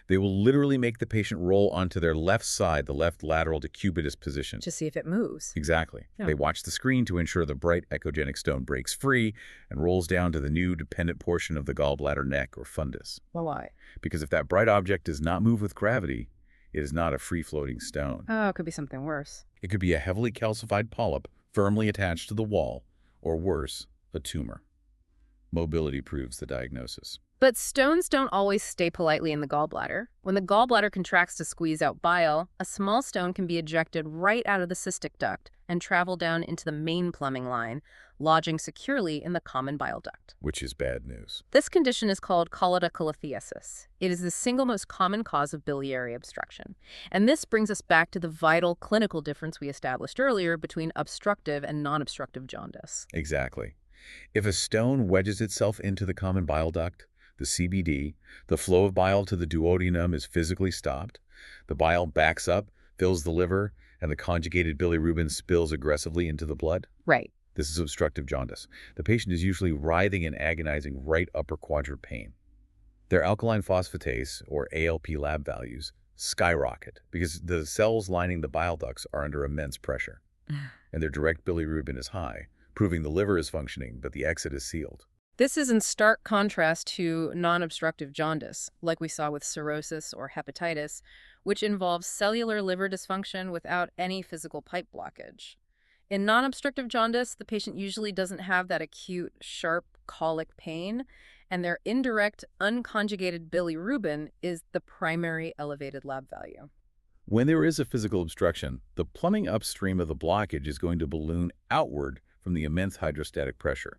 They will literally make the patient roll onto their left side, the left lateral decubitus position. To see if it moves. Exactly. Yeah. They watch the screen to ensure the bright echogenic stone breaks free and rolls down to the new dependent portion of the gallbladder neck or fundus. Well, why? Because if that bright object does not move with gravity, it is not a free-floating stone. Oh, it could be something worse. It could be a heavily calcified polyp firmly attached to the wall, or worse, a tumor. Mobility proves the diagnosis. But stones don't always stay politely in the gallbladder. When the gallbladder contracts to squeeze out bile, a small stone can be ejected right out of the cystic duct and travel down into the main plumbing line, lodging securely in the common bile duct. Which is bad news. This condition is called cholelithiasis. It is the single most common cause of biliary obstruction. And this brings us back to the vital clinical difference we established earlier between obstructive and non-obstructive jaundice. Exactly. If a stone wedges itself into the common bile duct, the CBD, the flow of bile to the duodenum is physically stopped. The bile backs up, fills the liver, and the conjugated bilirubin spills aggressively into the blood. Right. This is obstructive jaundice. The patient is usually writhing in agonizing right upper quadrant pain. Their alkaline phosphatase, or ALP lab values, skyrocket because the cells lining the bile ducts are under immense pressure, and their direct bilirubin is high, proving the liver is functioning, but the exit is sealed. This is in stark contrast to non-obstructive jaundice, like we saw with cirrhosis or hepatitis, which involves cellular liver dysfunction without any physical pipe blockage. In non-obstructive jaundice, the patient usually doesn't have that acute, sharp colic pain, and their indirect, unconjugated bilirubin is the primary elevated lab value. When there is a physical obstruction, the plumbing upstream of the blockage is going to balloon outward from the immense hydrostatic pressure.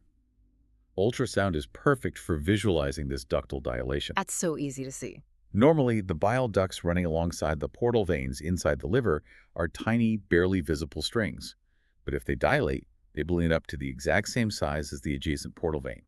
Ultrasound is perfect for visualizing this ductal dilation. That's so easy to see. Normally, the bile ducts running alongside the portal veins inside the liver are tiny, barely visible strings. But if they dilate, they balloon up to the exact same size as the adjacent portal vein.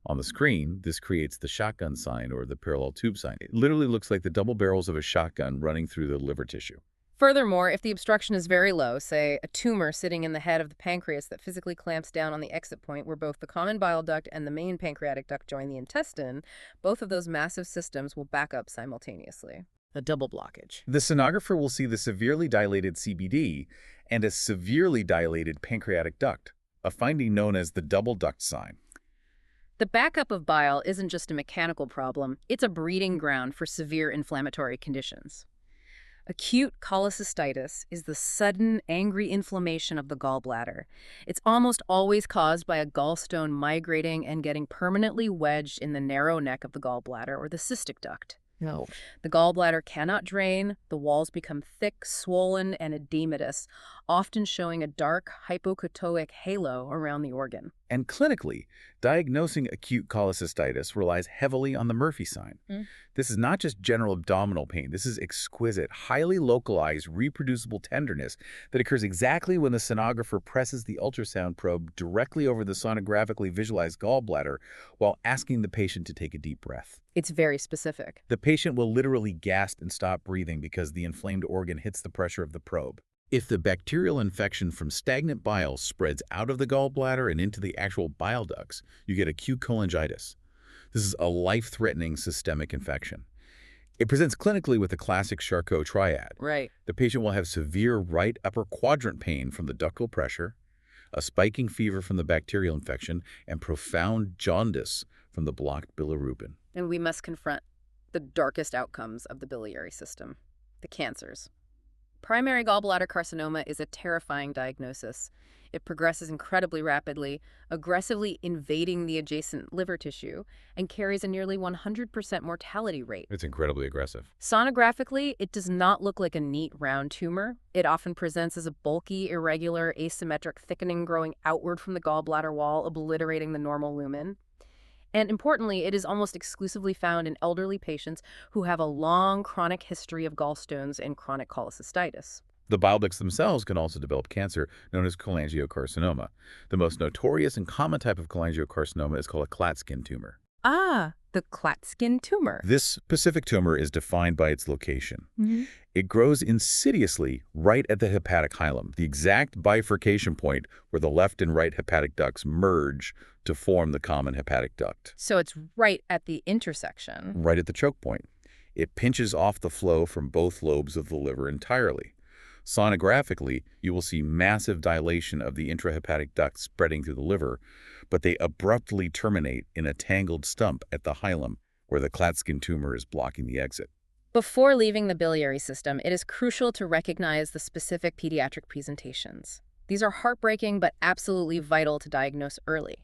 On the screen, this creates the shotgun sign or the parallel tube sign. It literally looks like the double barrels of a shotgun running through the liver tissue. Furthermore, if the obstruction is very low, say a tumor sitting in the head of the pancreas that physically clamps down on the exit point where both the common bile duct and the main pancreatic duct join the intestine, both of those massive systems will back up simultaneously. A double blockage. The sonographer will see the severely dilated CBD and a severely dilated pancreatic duct, a finding known as the double duct sign. The backup of bile isn't just a mechanical problem, it's a breeding ground for severe inflammatory conditions. Acute cholecystitis is the sudden, angry inflammation of the gallbladder. It's almost always caused by a gallstone migrating and getting permanently wedged in the narrow neck of the gallbladder or the cystic duct. No. The gallbladder cannot drain, the walls become thick, swollen, and edematous, often showing a dark, hypoketotic halo around the organ. And clinically, diagnosing acute cholecystitis relies heavily on the Murphy sign. This is not just general abdominal pain. This is exquisite, highly localized, reproducible tenderness that occurs exactly when the sonographer presses the ultrasound probe directly over the sonographically visualized gallbladder while asking the patient to take a deep breath. It's very specific. The patient will literally gasp and stop breathing because the inflamed organ hits the pressure of the probe. If the bacterial infection from stagnant bile spreads out of the gallbladder and into the actual bile ducts, you get acute cholangitis. This is a life-threatening systemic infection. It presents clinically with the classic Charcot triad. Right. The patient will have severe right upper quadrant pain from the ductal pressure, a spiking fever from the bacterial infection, and profound jaundice from the blocked bilirubin. And we must confront the darkest outcomes of the biliary system, the cancers. Primary gallbladder carcinoma is a terrifying diagnosis. It progresses incredibly rapidly, aggressively invading the adjacent liver tissue, and carries a nearly 100% mortality rate. It's incredibly aggressive. Sonographically, it does not look like a neat round tumor. It often presents as a bulky, irregular, asymmetric thickening growing outward from the gallbladder wall, obliterating the normal lumen. And importantly, it is almost exclusively found in elderly patients who have a long chronic history of gallstones and chronic cholecystitis. The bile ducts themselves can also develop cancer known as cholangiocarcinoma. The most notorious and common type of cholangiocarcinoma is called a Klatskin tumor. Ah, the Klatskin tumor. This specific tumor is defined by its location. It grows insidiously right at the hepatic hilum, the exact bifurcation point where the left and right hepatic ducts merge to form the common hepatic duct. So it's right at the intersection. Right at the choke point. It pinches off the flow from both lobes of the liver entirely. Sonographically, you will see massive dilation of the intrahepatic ducts spreading through the liver, but they abruptly terminate in a tangled stump at the hilum where the Klatskin tumor is blocking the exit. Before leaving the biliary system, it is crucial to recognize the specific pediatric presentations. These are heartbreaking but absolutely vital to diagnose early.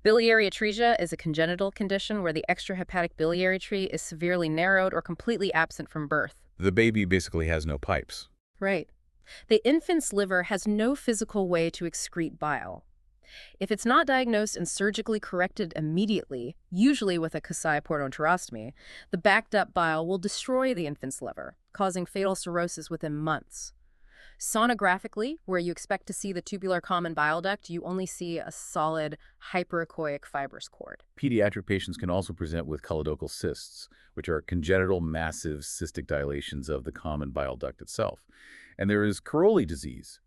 Biliary atresia is a congenital condition where the extrahepatic biliary tree is severely narrowed or completely absent from birth. The baby basically has no pipes. Right. The infant's liver has no physical way to excrete bile. If it's not diagnosed and surgically corrected immediately, usually with a Kasai portoenterostomy, the backed up bile will destroy the infant's liver, causing fatal cirrhosis within months. Sonographically, where you expect to see the tubular common bile duct, you only see a solid hyperechoic fibrous cord. Pediatric patients can also present with choledochal cysts, which are congenital massive cystic dilations of the common bile duct itself. And there is Caroli disease,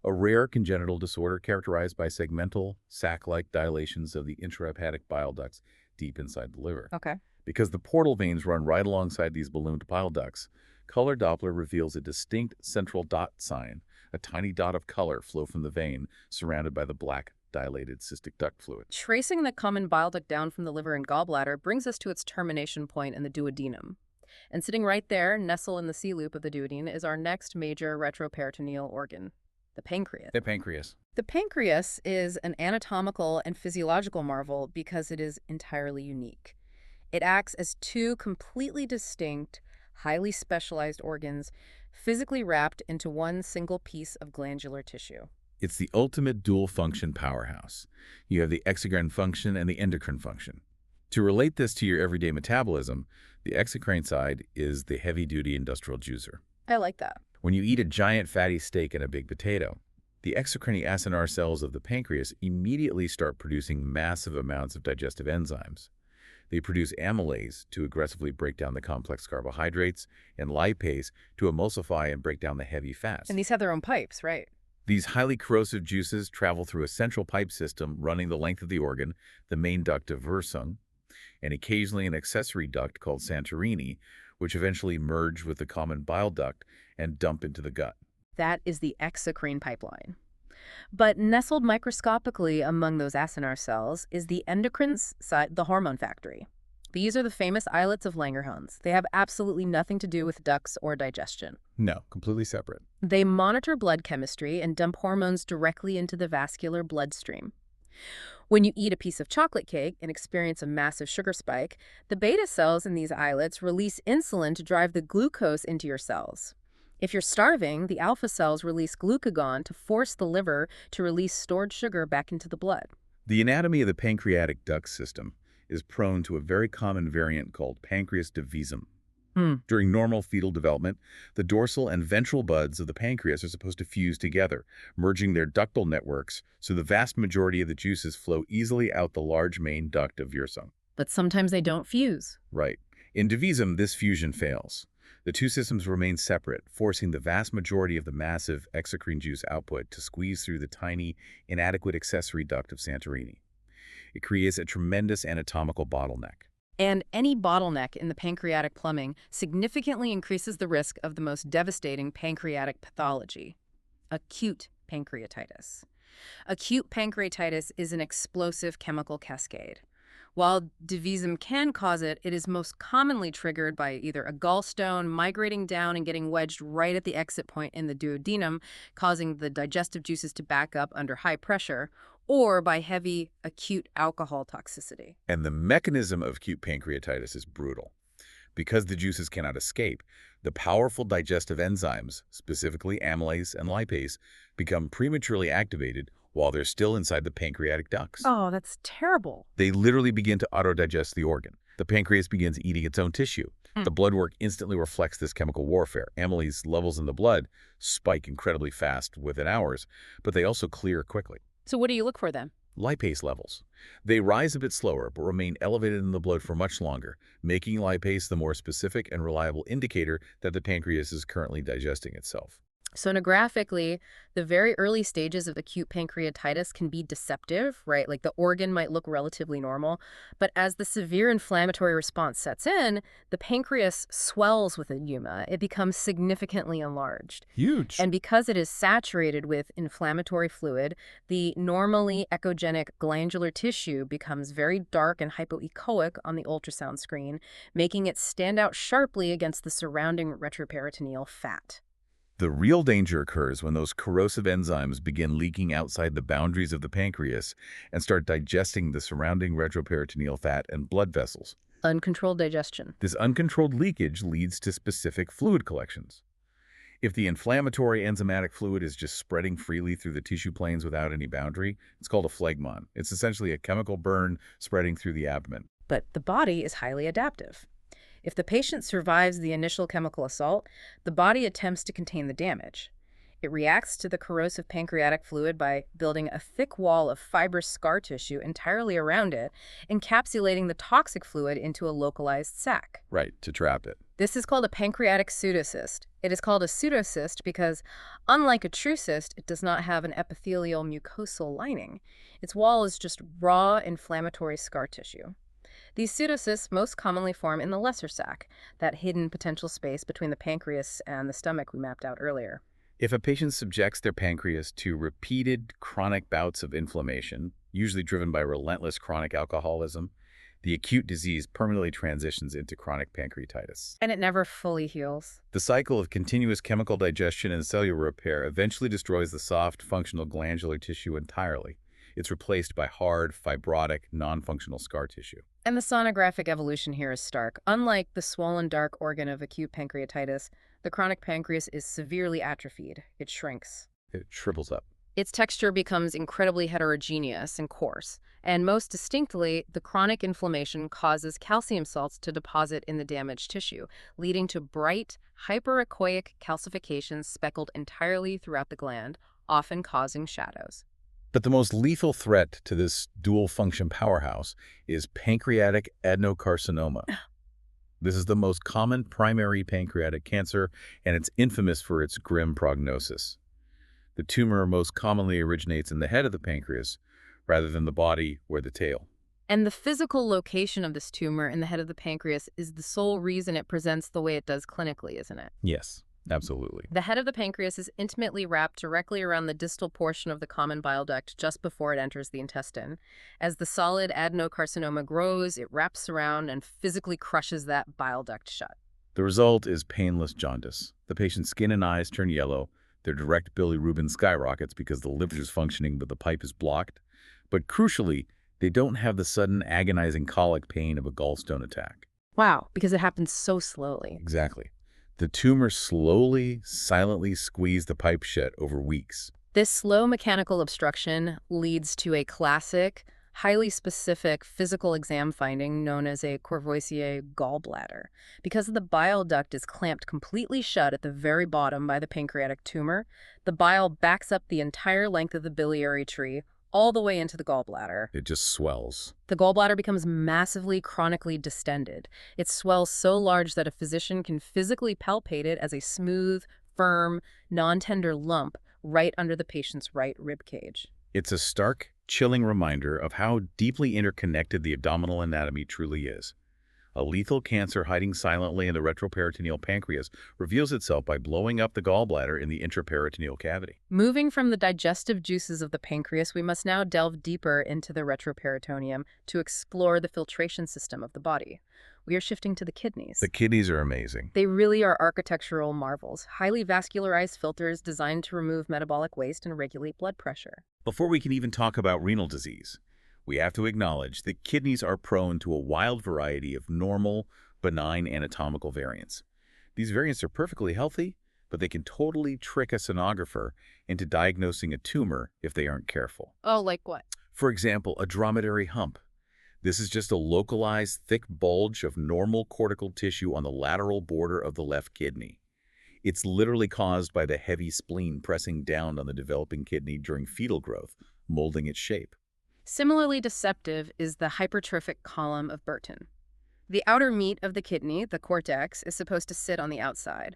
a rare congenital disorder characterized by segmental, sac-like dilations of the intrahepatic bile ducts deep inside the liver. Okay. Because the portal veins run right alongside these ballooned bile ducts, color Doppler reveals a distinct central dot sign, a tiny dot of color flow from the vein surrounded by the black, dilated cystic duct fluid. Tracing the common bile duct down from the liver and gallbladder brings us to its termination point in the duodenum. And sitting right there, nestled in the C-loop of the duodenum, is our next major retroperitoneal organ, the pancreas. The pancreas. The pancreas is an anatomical and physiological marvel because it is entirely unique. It acts as two completely distinct, highly specialized organs physically wrapped into one single piece of glandular tissue. It's the ultimate dual-function powerhouse. You have the exocrine function and the endocrine function. To relate this to your everyday metabolism, the exocrine side is the heavy-duty industrial juicer. I like that. When you eat a giant fatty steak and a big potato, the exocrine acinar cells of the pancreas immediately start producing massive amounts of digestive enzymes. They produce amylase to aggressively break down the complex carbohydrates and lipase to emulsify and break down the heavy fats. And these have their own pipes, right? These highly corrosive juices travel through a central pipe system running the length of the organ, the main duct of Wirsung, and occasionally an accessory duct called Santorini, which eventually merge with the common bile duct and dump into the gut. That is the exocrine pipeline. But nestled microscopically among those acinar cells is the endocrine side, the hormone factory. These are the famous islets of Langerhans. They have absolutely nothing to do with ducts or digestion. No, completely separate. They monitor blood chemistry and dump hormones directly into the vascular bloodstream. When you eat a piece of chocolate cake and experience a massive sugar spike, the beta cells in these islets release insulin to drive the glucose into your cells. If you're starving, the alpha cells release glucagon to force the liver to release stored sugar back into the blood. The anatomy of the pancreatic duct system is prone to a very common variant called pancreas divisum. During normal fetal development, the dorsal and ventral buds of the pancreas are supposed to fuse together, merging their ductal networks so the vast majority of the juices flow easily out the large main duct of Wirsung. But sometimes they don't fuse. Right. In divisum, this fusion fails. The two systems remain separate, forcing the vast majority of the massive exocrine juice output to squeeze through the tiny, inadequate accessory duct of Santorini. It creates a tremendous anatomical bottleneck. And any bottleneck in the pancreatic plumbing significantly increases the risk of the most devastating pancreatic pathology, acute pancreatitis. Acute pancreatitis is an explosive chemical cascade. While divisum can cause it, it is most commonly triggered by either a gallstone migrating down and getting wedged right at the exit point in the duodenum, causing the digestive juices to back up under high pressure, or by heavy acute alcohol toxicity. And the mechanism of acute pancreatitis is brutal. Because the juices cannot escape, the powerful digestive enzymes, specifically amylase and lipase, become prematurely activated while they're still inside the pancreatic ducts. Oh, that's terrible. They literally begin to autodigest the organ. The pancreas begins eating its own tissue. The blood work instantly reflects this chemical warfare. Amylase levels in the blood spike incredibly fast within hours, but they also clear quickly. So what do you look for then? Lipase levels. They rise a bit slower, but remain elevated in the blood for much longer, making lipase the more specific and reliable indicator that the pancreas is currently digesting itself. Sonographically, the very early stages of acute pancreatitis can be deceptive, right? Like the organ might look relatively normal, but as the severe inflammatory response sets in, the pancreas swells with edema. It becomes significantly enlarged. Huge. And because it is saturated with inflammatory fluid, the normally echogenic glandular tissue becomes very dark and hypoechoic on the ultrasound screen, making it stand out sharply against the surrounding retroperitoneal fat. The real danger occurs when those corrosive enzymes begin leaking outside the boundaries of the pancreas and start digesting the surrounding retroperitoneal fat and blood vessels. Uncontrolled digestion. This uncontrolled leakage leads to specific fluid collections. If the inflammatory enzymatic fluid is just spreading freely through the tissue planes without any boundary, it's called a phlegmon. It's essentially a chemical burn spreading through the abdomen. But the body is highly adaptive. If the patient survives the initial chemical assault, the body attempts to contain the damage. It reacts to the corrosive pancreatic fluid by building a thick wall of fibrous scar tissue entirely around it, encapsulating the toxic fluid into a localized sac. Right, to trap it. This is called a pancreatic pseudocyst. It is called a pseudocyst because, unlike a true cyst, it does not have an epithelial mucosal lining. Its wall is just raw inflammatory scar tissue. These pseudocysts most commonly form in the lesser sac, that hidden potential space between the pancreas and the stomach we mapped out earlier. If a patient subjects their pancreas to repeated chronic bouts of inflammation, usually driven by relentless chronic alcoholism, the acute disease permanently transitions into chronic pancreatitis. And it never fully heals. The cycle of continuous chemical digestion and cellular repair eventually destroys the soft, functional glandular tissue entirely. It's replaced by hard, fibrotic, non-functional scar tissue. And the sonographic evolution here is stark. Unlike the swollen dark organ of acute pancreatitis, the chronic pancreas is severely atrophied. It shrinks. It shrivels up. Its texture becomes incredibly heterogeneous and coarse. And most distinctly, the chronic inflammation causes calcium salts to deposit in the damaged tissue, leading to bright, hyperechoic calcifications speckled entirely throughout the gland, often causing shadows. But the most lethal threat to this dual-function powerhouse is pancreatic adenocarcinoma. This is the most common primary pancreatic cancer, and it's infamous for its grim prognosis. The tumor most commonly originates in the head of the pancreas, rather than the body or the tail. And the physical location of this tumor in the head of the pancreas is the sole reason it presents the way it does clinically, isn't it? Yes, absolutely. The head of the pancreas is intimately wrapped directly around the distal portion of the common bile duct just before it enters the intestine. As the solid adenocarcinoma grows, it wraps around and physically crushes that bile duct shut. The result is painless jaundice. The patient's skin and eyes turn yellow. Their direct bilirubin skyrockets because the liver is functioning but the pipe is blocked. But crucially, they don't have the sudden agonizing colic pain of a gallstone attack. Wow, because it happens so slowly. Exactly. The tumor slowly, silently squeezed the pipe shut over weeks. This slow mechanical obstruction leads to a classic, highly specific physical exam finding known as a Courvoisier gallbladder. Because the bile duct is clamped completely shut at the very bottom by the pancreatic tumor, the bile backs up the entire length of the biliary tree, all the way into the gallbladder. It just swells. The gallbladder becomes massively, chronically distended. It swells so large that a physician can physically palpate it as a smooth, firm, non-tender lump right under the patient's right rib cage. It's a stark, chilling reminder of how deeply interconnected the abdominal anatomy truly is. A lethal cancer hiding silently in the retroperitoneal pancreas reveals itself by blowing up the gallbladder in the intraperitoneal cavity. Moving from the digestive juices of the pancreas, we must now delve deeper into the retroperitoneum to explore the filtration system of the body. We are shifting to the kidneys. The kidneys are amazing. They really are architectural marvels, highly vascularized filters designed to remove metabolic waste and regulate blood pressure. Before we can even talk about renal disease, we have to acknowledge that kidneys are prone to a wild variety of normal, benign anatomical variants. These variants are perfectly healthy, but they can totally trick a sonographer into diagnosing a tumor if they aren't careful. Oh, like what? For example, a dromedary hump. This is just a localized, thick bulge of normal cortical tissue on the lateral border of the left kidney. It's literally caused by the heavy spleen pressing down on the developing kidney during fetal growth, molding its shape. Similarly deceptive is the hypertrophic column of Burton. The outer meat of the kidney, the cortex, is supposed to sit on the outside.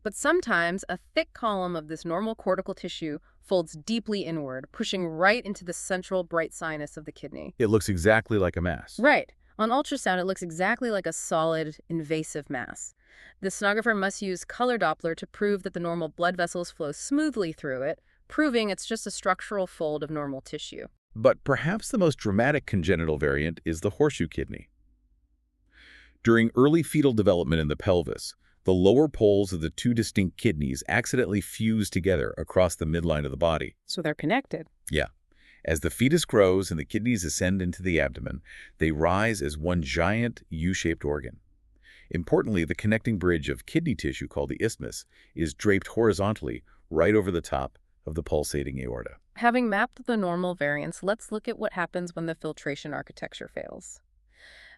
But sometimes a thick column of this normal cortical tissue folds deeply inward, pushing right into the central bright sinus of the kidney. It looks exactly like a mass. Right. On ultrasound, it looks exactly like a solid, invasive mass. The sonographer must use color Doppler to prove that the normal blood vessels flow smoothly through it, proving it's just a structural fold of normal tissue. But perhaps the most dramatic congenital variant is the horseshoe kidney. During early fetal development in the pelvis, the lower poles of the two distinct kidneys accidentally fuse together across the midline of the body. So they're connected. Yeah. As the fetus grows and the kidneys ascend into the abdomen, they rise as one giant U-shaped organ. Importantly, the connecting bridge of kidney tissue called the isthmus is draped horizontally right over the top of the pulsating aorta. Having mapped the normal variants, let's look at what happens when the filtration architecture fails.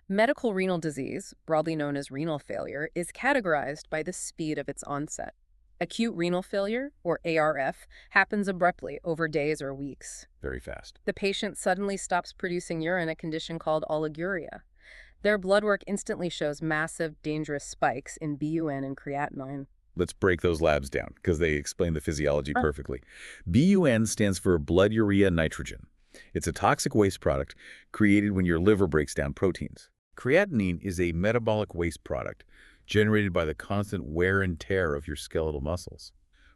Medical renal disease, broadly known as renal failure, is categorized by the speed of its onset. Acute renal failure, or ARF, happens abruptly over days or weeks. Very fast. The patient suddenly stops producing urine, a condition called oliguria. Their blood work instantly shows massive, dangerous spikes in BUN and creatinine. Let's break those labs down because they explain the physiology perfectly. BUN stands for blood urea nitrogen. It's a toxic waste product created when your liver breaks down proteins. Creatinine is a metabolic waste product generated by the constant wear and tear of your skeletal muscles.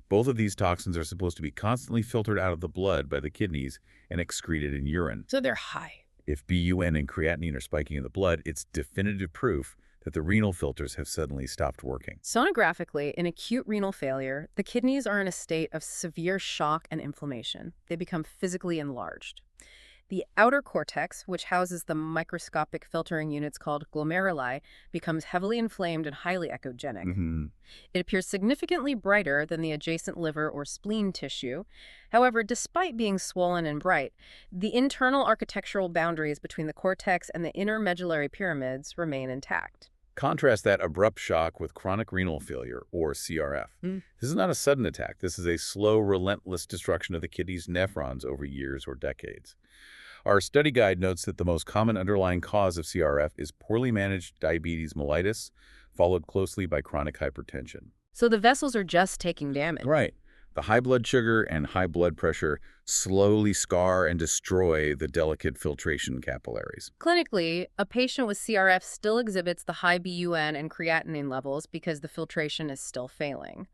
Both of these toxins are supposed to be constantly filtered out of the blood by the kidneys and excreted in urine. So they're high. If BUN and creatinine are spiking in the blood, it's definitive proof that the renal filters have suddenly stopped working. Sonographically, in acute renal failure, the kidneys are in a state of severe shock and inflammation. They become physically enlarged. The outer cortex, which houses the microscopic filtering units called glomeruli, becomes heavily inflamed and highly echogenic. It appears significantly brighter than the adjacent liver or spleen tissue. However, despite being swollen and bright, the internal architectural boundaries between the cortex and the inner medullary pyramids remain intact. Contrast that abrupt shock with chronic renal failure, or CRF. Mm. This is not a sudden attack. This is a slow, relentless destruction of the kidney's nephrons over years or decades. Our study guide notes that the most common underlying cause of CRF is poorly managed diabetes mellitus, followed closely by chronic hypertension. So the vessels are just taking damage. Right. The high blood sugar and high blood pressure slowly scar and destroy the delicate filtration capillaries. Clinically, a patient with CRF still exhibits the high BUN and creatinine levels because the filtration is still failing.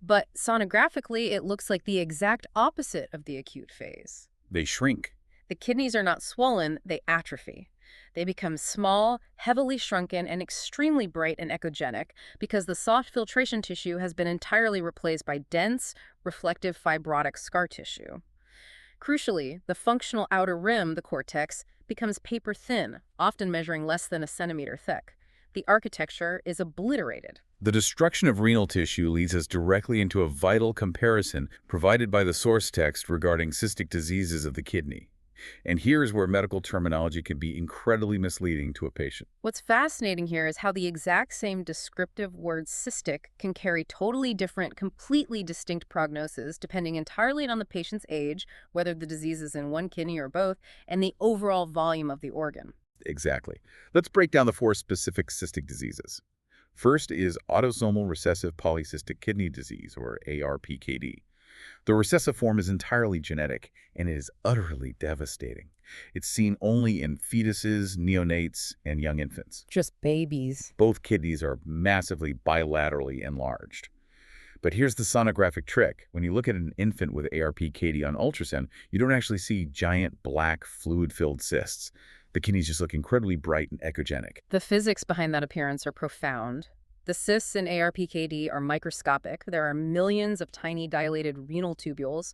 But sonographically, it looks like the exact opposite of the acute phase. They shrink. The kidneys are not swollen, they atrophy. They become small, heavily shrunken, and extremely bright and echogenic because the soft filtration tissue has been entirely replaced by dense, reflective fibrotic scar tissue. Crucially, the functional outer rim, the cortex, becomes paper-thin, often measuring less than a centimeter thick. The architecture is obliterated. The destruction of renal tissue leads us directly into a vital comparison provided by the source text regarding cystic diseases of the kidney. And here's where medical terminology can be incredibly misleading to a patient. What's fascinating here is how the exact same descriptive word cystic can carry totally different, completely distinct prognoses depending entirely on the patient's age, whether the disease is in one kidney or both, and the overall volume of the organ. Exactly. Let's break down the 4 specific cystic diseases. First is autosomal recessive polycystic kidney disease, or ARPKD. The recessive form is entirely genetic, and it is utterly devastating. It's seen only in fetuses, neonates, and young infants. Just babies. Both kidneys are massively bilaterally enlarged. But here's the sonographic trick. When you look at an infant with ARPKD on ultrasound, you don't actually see giant black fluid-filled cysts. The kidneys just look incredibly bright and echogenic. The physics behind that appearance are profound. The cysts in ARPKD are microscopic. There are millions of tiny dilated renal tubules.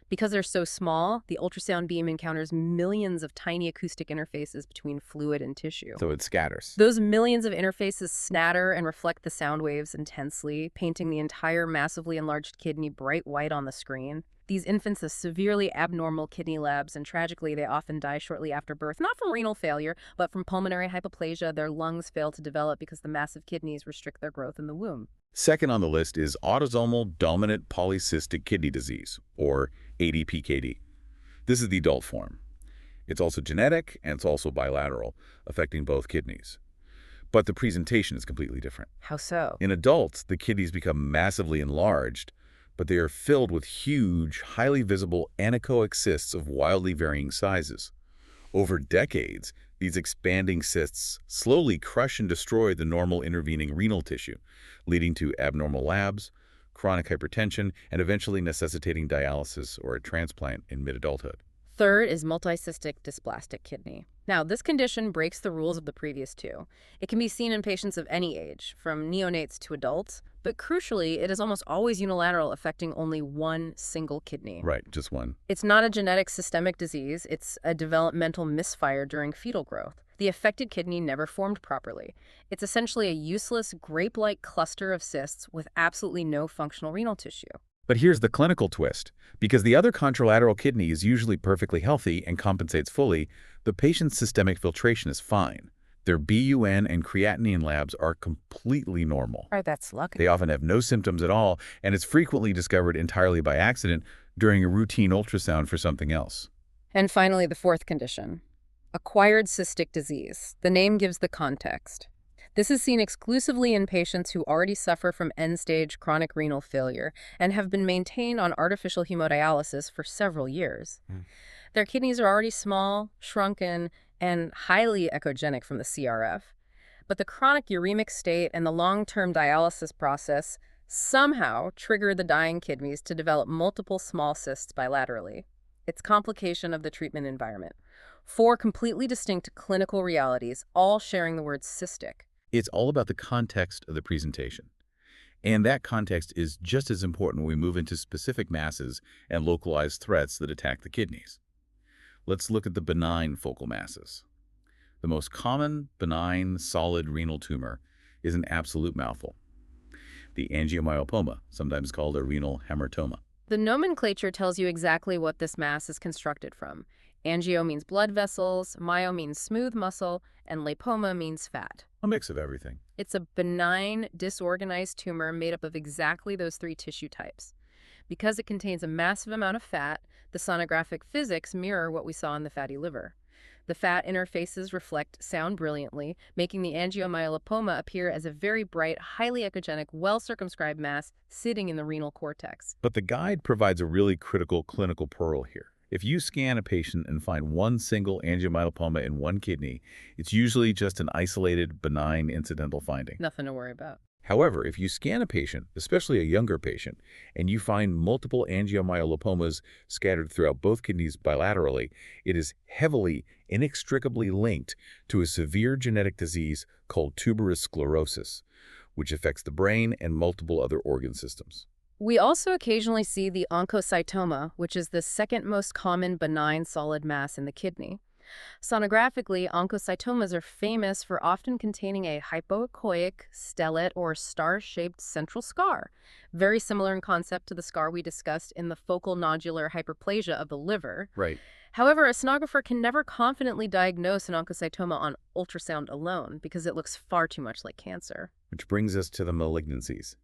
Because they're so small, the ultrasound beam encounters millions of tiny acoustic interfaces between fluid and tissue. So it scatters. Those millions of interfaces snatter and reflect the sound waves intensely, painting the entire massively enlarged kidney bright white on the screen. These infants have severely abnormal kidney labs, and tragically, they often die shortly after birth, not from renal failure, but from pulmonary hypoplasia. Their lungs fail to develop because the massive kidneys restrict their growth in the womb. Second on the list is autosomal dominant polycystic kidney disease, or ADPKD. This is the adult form. It's also genetic, and it's also bilateral, affecting both kidneys. But the presentation is completely different. How so? In adults, the kidneys become massively enlarged, but they are filled with huge, highly visible anechoic cysts of wildly varying sizes. Over decades, these expanding cysts slowly crush and destroy the normal intervening renal tissue, leading to abnormal labs, chronic hypertension, and eventually necessitating dialysis or a transplant in mid-adulthood. Third is multicystic dysplastic kidney. Now, this condition breaks the rules of the previous two. It can be seen in patients of any age, from neonates to adults, but crucially, it is almost always unilateral, affecting only one single kidney. Right, just one. It's not a genetic systemic disease, it's a developmental misfire during fetal growth. The affected kidney never formed properly. It's essentially a useless, grape-like cluster of cysts with absolutely no functional renal tissue. But here's the clinical twist. Because the other contralateral kidney is usually perfectly healthy and compensates fully, the patient's systemic filtration is fine. Their BUN and creatinine labs are completely normal. Right, that's lucky. They often have no symptoms at all, and it's frequently discovered entirely by accident during a routine ultrasound for something else. And finally, the fourth condition, acquired cystic disease. The name gives the context. This is seen exclusively in patients who already suffer from end-stage chronic renal failure and have been maintained on artificial hemodialysis for several years. Their kidneys are already small, shrunken, and highly echogenic from the CRF. But the chronic uremic state and the long-term dialysis process somehow trigger the dying kidneys to develop multiple small cysts bilaterally. It's complication of the treatment environment. 4 completely distinct clinical realities, all sharing the word cystic. It's all about the context of the presentation. And that context is just as important when we move into specific masses and localized threats that attack the kidneys. Let's look at the benign focal masses. The most common benign solid renal tumor is an absolute mouthful, the angiomyopoma, sometimes called a renal hamartoma. The nomenclature tells you exactly what this mass is constructed from. Angio means blood vessels, myo means smooth muscle, and lipoma means fat. A mix of everything. It's a benign, disorganized tumor made up of exactly those three tissue types. Because it contains a massive amount of fat, the sonographic physics mirror what we saw in the fatty liver. The fat interfaces reflect sound brilliantly, making the angiomyolipoma appear as a very bright, highly echogenic, well-circumscribed mass sitting in the renal cortex. But the guide provides a really critical clinical pearl here. If you scan a patient and find one single angiomyolipoma in one kidney, it's usually just an isolated, benign, incidental finding. Nothing to worry about. However, if you scan a patient, especially a younger patient, and you find multiple angiomyolipomas scattered throughout both kidneys bilaterally, it is heavily, inextricably linked to a severe genetic disease called tuberous sclerosis, which affects the brain and multiple other organ systems. We also occasionally see the oncocytoma, which is the second most common benign solid mass in the kidney. Sonographically, oncocytomas are famous for often containing a hypoechoic, stellate, or star-shaped central scar, very similar in concept to the scar we discussed in the focal nodular hyperplasia of the liver. Right. However, a sonographer can never confidently diagnose an oncocytoma on ultrasound alone because it looks far too much like cancer. Which brings us to the malignancies.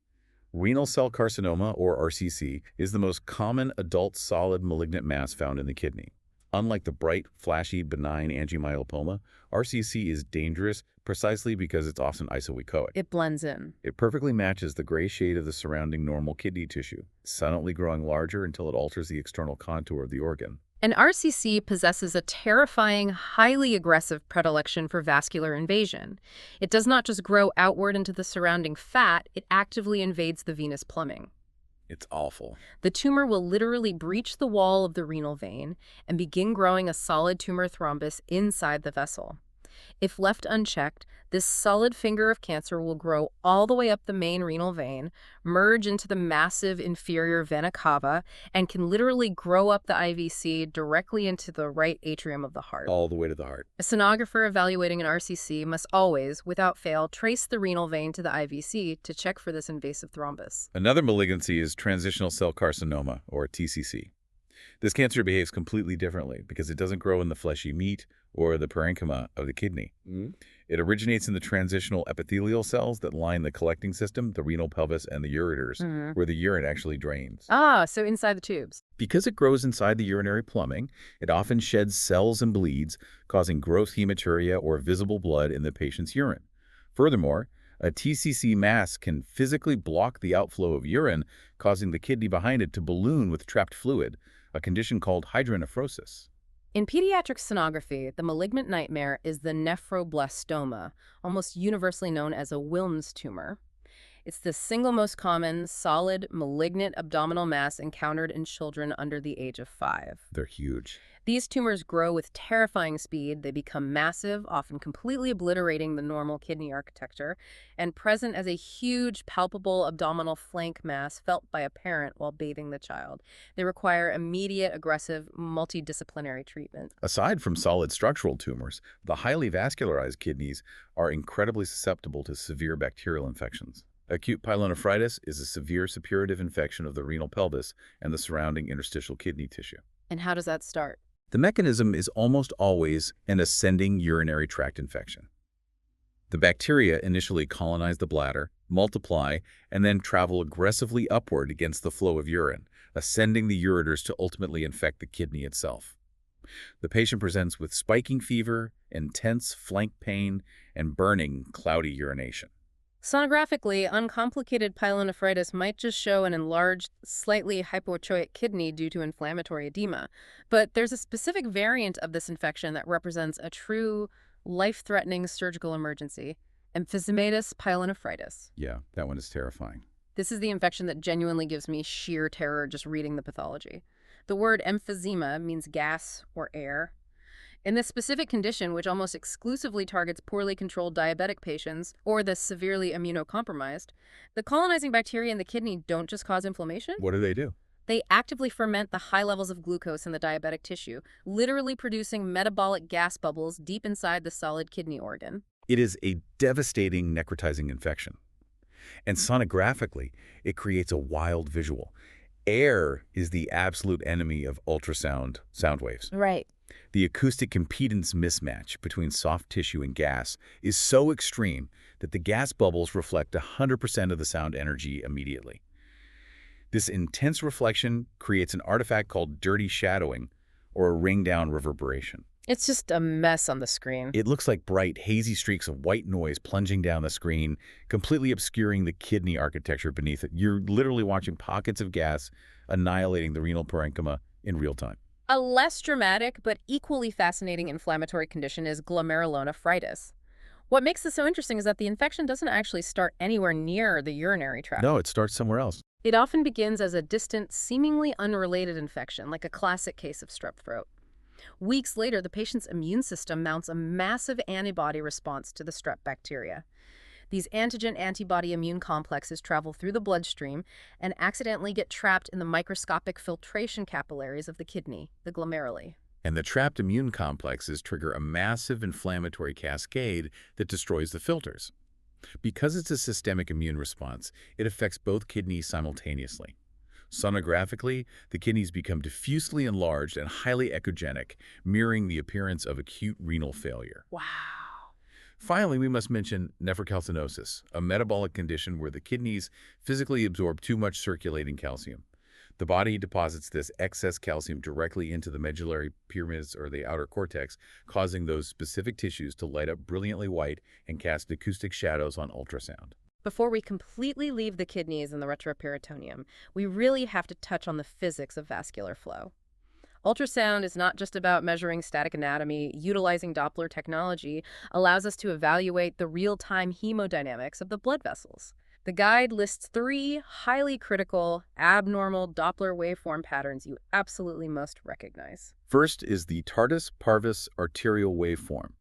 Renal cell carcinoma, or RCC, is the most common adult solid malignant mass found in the kidney. Unlike the bright, flashy, benign angiomyolipoma, RCC is dangerous precisely because it's often isoechoic. It blends in. It perfectly matches the gray shade of the surrounding normal kidney tissue, silently growing larger until it alters the external contour of the organ. An RCC possesses a terrifying, highly aggressive predilection for vascular invasion. It does not just grow outward into the surrounding fat, it actively invades the venous plumbing. It's awful. The tumor will literally breach the wall of the renal vein and begin growing a solid tumor thrombus inside the vessel. If left unchecked, this solid finger of cancer will grow all the way up the main renal vein, merge into the massive inferior vena cava, and can literally grow up the IVC directly into the right atrium of the heart. All the way to the heart. A sonographer evaluating an RCC must always, without fail, trace the renal vein to the IVC to check for this invasive thrombus. Another malignancy is transitional cell carcinoma, or TCC. This cancer behaves completely differently because it doesn't grow in the fleshy meat or the parenchyma of the kidney. It originates in the transitional epithelial cells that line the collecting system, the renal pelvis, and the ureters, where the urine actually drains. Ah, so inside the tubes. Because it grows inside the urinary plumbing, it often sheds cells and bleeds, causing gross hematuria or visible blood in the patient's urine. Furthermore, a TCC mass can physically block the outflow of urine, causing the kidney behind it to balloon with trapped fluid, a condition called hydronephrosis. In pediatric sonography, the malignant nightmare is the nephroblastoma, almost universally known as a Wilms tumor. It's the single most common solid malignant abdominal mass encountered in children under the age of 5. They're huge. These tumors grow with terrifying speed. They become massive, often completely obliterating the normal kidney architecture, and present as a huge, palpable abdominal flank mass felt by a parent while bathing the child. They require immediate, aggressive, multidisciplinary treatment. Aside from solid structural tumors, the highly vascularized kidneys are incredibly susceptible to severe bacterial infections. Acute pyelonephritis is a severe suppurative infection of the renal pelvis and the surrounding interstitial kidney tissue. And how does that start? The mechanism is almost always an ascending urinary tract infection. The bacteria initially colonize the bladder, multiply, and then travel aggressively upward against the flow of urine, ascending the ureters to ultimately infect the kidney itself. The patient presents with spiking fever, intense flank pain, and burning, cloudy urination. Sonographically, uncomplicated pyelonephritis might just show an enlarged, slightly hypoechoic kidney due to inflammatory edema, but there's a specific variant of this infection that represents a true, life-threatening surgical emergency, emphysematous pyelonephritis. Yeah, that one is terrifying. This is the infection that genuinely gives me sheer terror just reading the pathology. The word emphysema means gas or air. In this specific condition, which almost exclusively targets poorly controlled diabetic patients or the severely immunocompromised, the colonizing bacteria in the kidney don't just cause inflammation. What do? They actively ferment the high levels of glucose in the diabetic tissue, literally producing metabolic gas bubbles deep inside the solid kidney organ. It is a devastating necrotizing infection. And sonographically, it creates a wild visual. Air is the absolute enemy of ultrasound sound waves. Right. The acoustic impedance mismatch between soft tissue and gas is so extreme that the gas bubbles reflect 100% of the sound energy immediately. This intense reflection creates an artifact called dirty shadowing, or a ring-down reverberation. It's just a mess on the screen. It looks like bright, hazy streaks of white noise plunging down the screen, completely obscuring the kidney architecture beneath it. You're literally watching pockets of gas annihilating the renal parenchyma in real time. A less dramatic but equally fascinating inflammatory condition is glomerulonephritis. What makes this so interesting is that the infection doesn't actually start anywhere near the urinary tract. No, it starts somewhere else. It often begins as a distant, seemingly unrelated infection, like a classic case of strep throat. Weeks later, the patient's immune system mounts a massive antibody response to the strep bacteria. These antigen-antibody immune complexes travel through the bloodstream and accidentally get trapped in the microscopic filtration capillaries of the kidney, the glomeruli. And the trapped immune complexes trigger a massive inflammatory cascade that destroys the filters. Because it's a systemic immune response, it affects both kidneys simultaneously. Sonographically, the kidneys become diffusely enlarged and highly echogenic, mirroring the appearance of acute renal failure. Wow. Finally, we must mention nephrocalcinosis, a metabolic condition where the kidneys physically absorb too much circulating calcium. The body deposits this excess calcium directly into the medullary pyramids or the outer cortex, causing those specific tissues to light up brilliantly white and cast acoustic shadows on ultrasound. Before we completely leave the kidneys and the retroperitoneum, we really have to touch on the physics of vascular flow. Ultrasound is not just about measuring static anatomy. Utilizing Doppler technology allows us to evaluate the real-time hemodynamics of the blood vessels. The guide lists 3 highly critical, abnormal Doppler waveform patterns you absolutely must recognize. First is the tardus parvus arterial waveform.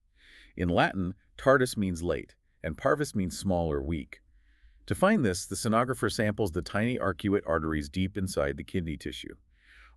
In Latin, tardus means late, and parvus means small or weak. To find this, the sonographer samples the tiny arcuate arteries deep inside the kidney tissue.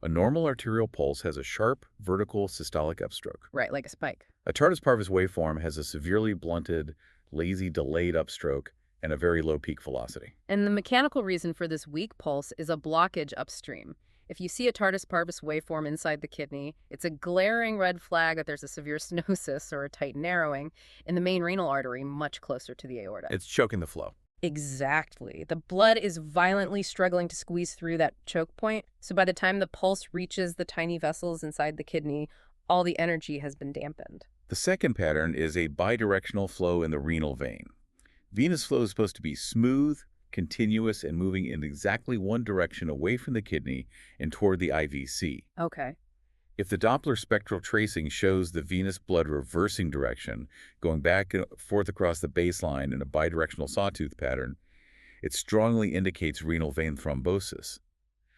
A normal arterial pulse has a sharp, vertical systolic upstroke. Right, like a spike. A tardus parvus waveform has a severely blunted, lazy, delayed upstroke and a very low peak velocity. And the mechanical reason for this weak pulse is a blockage upstream. If you see a tardus parvus waveform inside the kidney, it's a glaring red flag that there's a severe stenosis or a tight narrowing in the main renal artery much closer to the aorta. It's choking the flow. Exactly. The blood is violently struggling to squeeze through that choke point, so by the time the pulse reaches the tiny vessels inside the kidney, all the energy has been dampened. The second pattern is a bidirectional flow in the renal vein. Venous flow is supposed to be smooth, continuous, and moving in exactly one direction away from the kidney and toward the IVC. Okay. If the Doppler spectral tracing shows the venous blood reversing direction, going back and forth across the baseline in a bidirectional sawtooth pattern, it strongly indicates renal vein thrombosis.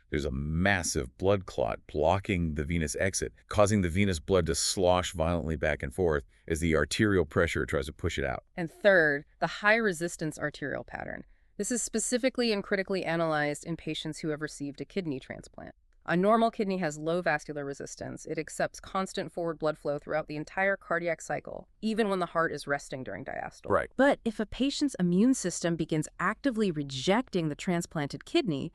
There's a massive blood clot blocking the venous exit, causing the venous blood to slosh violently back and forth as the arterial pressure tries to push it out. And third, the high-resistance arterial pattern. This is specifically and critically analyzed in patients who have received a kidney transplant. A normal kidney has low vascular resistance. It accepts constant forward blood flow throughout the entire cardiac cycle, even when the heart is resting during diastole. Right. But if a patient's immune system begins actively rejecting the transplanted kidney,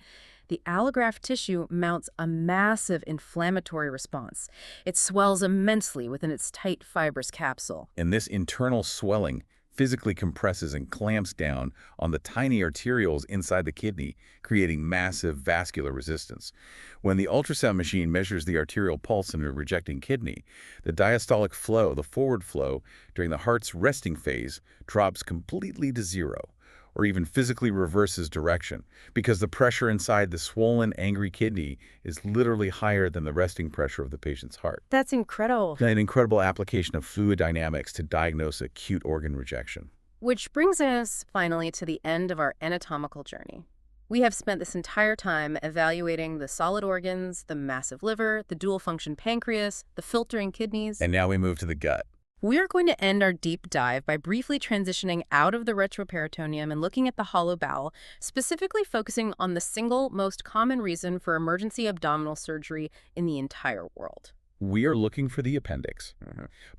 the allograft tissue mounts a massive inflammatory response. It swells immensely within its tight, fibrous capsule. And this internal swelling physically compresses and clamps down on the tiny arterioles inside the kidney, creating massive vascular resistance. When the ultrasound machine measures the arterial pulse in a rejecting kidney, the diastolic flow, the forward flow, during the heart's resting phase drops completely to zero, or even physically reverses direction, because the pressure inside the swollen, angry kidney is literally higher than the resting pressure of the patient's heart. That's incredible. An incredible application of fluid dynamics to diagnose acute organ rejection. Which brings us, finally, to the end of our anatomical journey. We have spent this entire time evaluating the solid organs, the massive liver, the dual-function pancreas, the filtering kidneys. And now we move to the gut. We're going to end our deep dive by briefly transitioning out of the retroperitoneum and looking at the hollow bowel, specifically focusing on the single most common reason for emergency abdominal surgery in the entire world. We are looking for the appendix.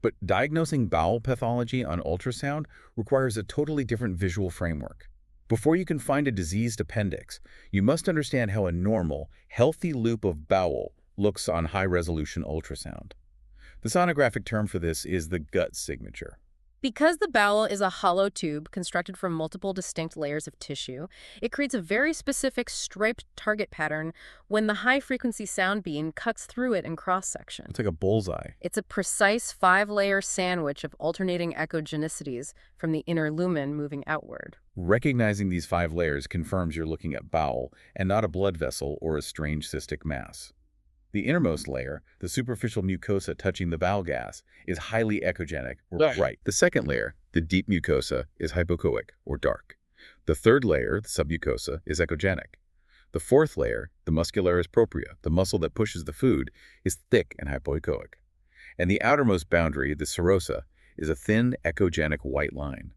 But diagnosing bowel pathology on ultrasound requires a totally different visual framework. Before you can find a diseased appendix, you must understand how a normal, healthy loop of bowel looks on high-resolution ultrasound. The sonographic term for this is the gut signature. Because the bowel is a hollow tube constructed from multiple distinct layers of tissue, it creates a very specific striped target pattern when the high-frequency sound beam cuts through it in cross-section. It's like a bullseye. It's a precise 5-layer sandwich of alternating echogenicities from the inner lumen moving outward. Recognizing these 5 layers confirms you're looking at bowel and not a blood vessel or a strange cystic mass. The innermost layer, the superficial mucosa touching the bowel gas, is highly echogenic, or bright. The second layer, the deep mucosa, is hypoechoic, or dark. The third layer, the submucosa, is echogenic. The fourth layer, the muscularis propria, the muscle that pushes the food, is thick and hypoechoic. And the outermost boundary, the serosa, is a thin, echogenic white line.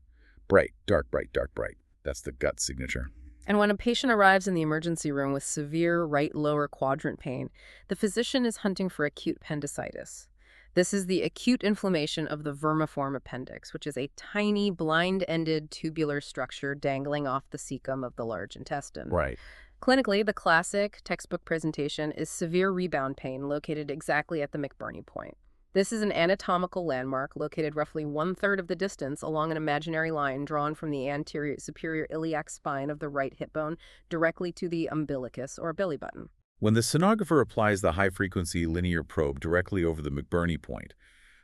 Bright, dark, bright, dark, bright. That's the gut signature. And when a patient arrives in the emergency room with severe right lower quadrant pain, the physician is hunting for acute appendicitis. This is the acute inflammation of the vermiform appendix, which is a tiny, blind-ended tubular structure dangling off the cecum of the large intestine. Right. Clinically, the classic textbook presentation is severe rebound pain located exactly at the McBurney point. This is an anatomical landmark located roughly 1/3 of the distance along an imaginary line drawn from the anterior superior iliac spine of the right hip bone directly to the umbilicus or belly button. When the sonographer applies the high-frequency linear probe directly over the McBurney point,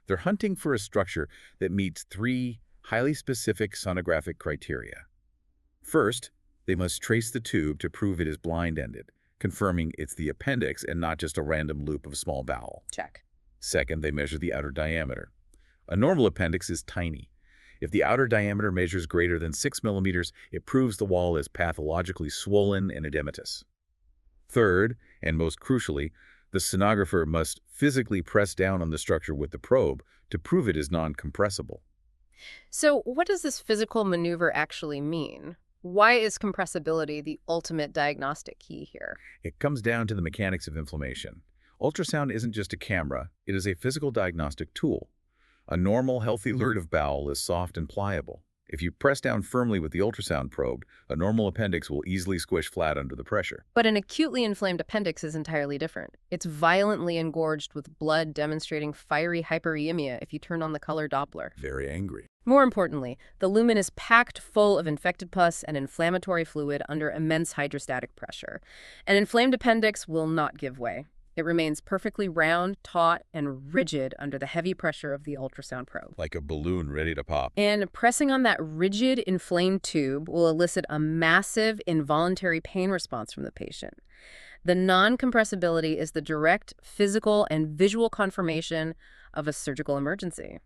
they're hunting for a structure that meets 3 highly specific sonographic criteria. First, they must trace the tube to prove it is blind-ended, confirming it's the appendix and not just a random loop of small bowel. Check. Second, they measure the outer diameter. A normal appendix is tiny. If the outer diameter measures greater than 6 millimeters, it proves the wall is pathologically swollen and edematous. Third, and most crucially, the sonographer must physically press down on the structure with the probe to prove it is non-compressible. So what does this physical maneuver actually mean? Why is compressibility the ultimate diagnostic key here? It comes down to the mechanics of inflammation. Ultrasound isn't just a camera, it is a physical diagnostic tool. A normal, healthy lurt of bowel is soft and pliable. If you press down firmly with the ultrasound probe, a normal appendix will easily squish flat under the pressure. But an acutely inflamed appendix is entirely different. It's violently engorged with blood demonstrating fiery hyperemia if you turn on the color Doppler. Very angry. More importantly, the lumen is packed full of infected pus and inflammatory fluid under immense hydrostatic pressure. An inflamed appendix will not give way. It remains perfectly round, taut, and rigid under the heavy pressure of the ultrasound probe. Like a balloon ready to pop. And pressing on that rigid, inflamed tube will elicit a massive involuntary pain response from the patient. The non-compressibility is the direct physical and visual confirmation of a surgical emergency.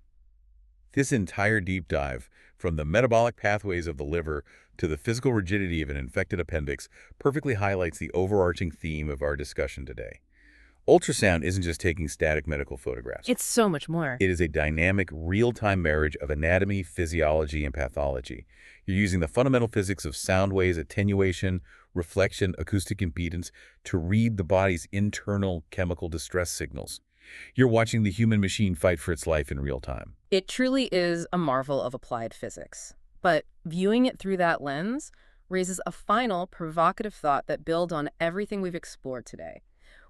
This entire deep dive, from the metabolic pathways of the liver to the physical rigidity of an infected appendix, perfectly highlights the overarching theme of our discussion today. Ultrasound isn't just taking static medical photographs. It's so much more. It is a dynamic, real-time marriage of anatomy, physiology, and pathology. You're using the fundamental physics of sound waves, attenuation, reflection, acoustic impedance to read the body's internal chemical distress signals. You're watching the human machine fight for its life in real time. It truly is a marvel of applied physics. But viewing it through that lens raises a final, provocative thought that builds on everything we've explored today.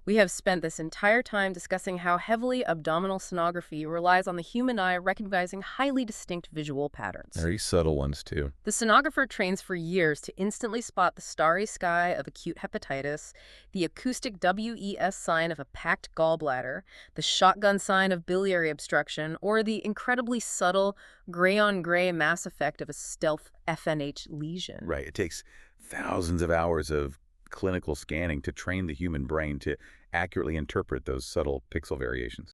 We have spent this entire time discussing how heavily abdominal sonography relies on the human eye recognizing highly distinct visual patterns. Very subtle ones, too. The sonographer trains for years to instantly spot the starry sky of acute hepatitis, the acoustic WES sign of a packed gallbladder, the shotgun sign of biliary obstruction, or the incredibly subtle gray-on-gray mass effect of a stealth FNH lesion. Right. It takes thousands of hours of clinical scanning to train the human brain to accurately interpret those subtle pixel variations.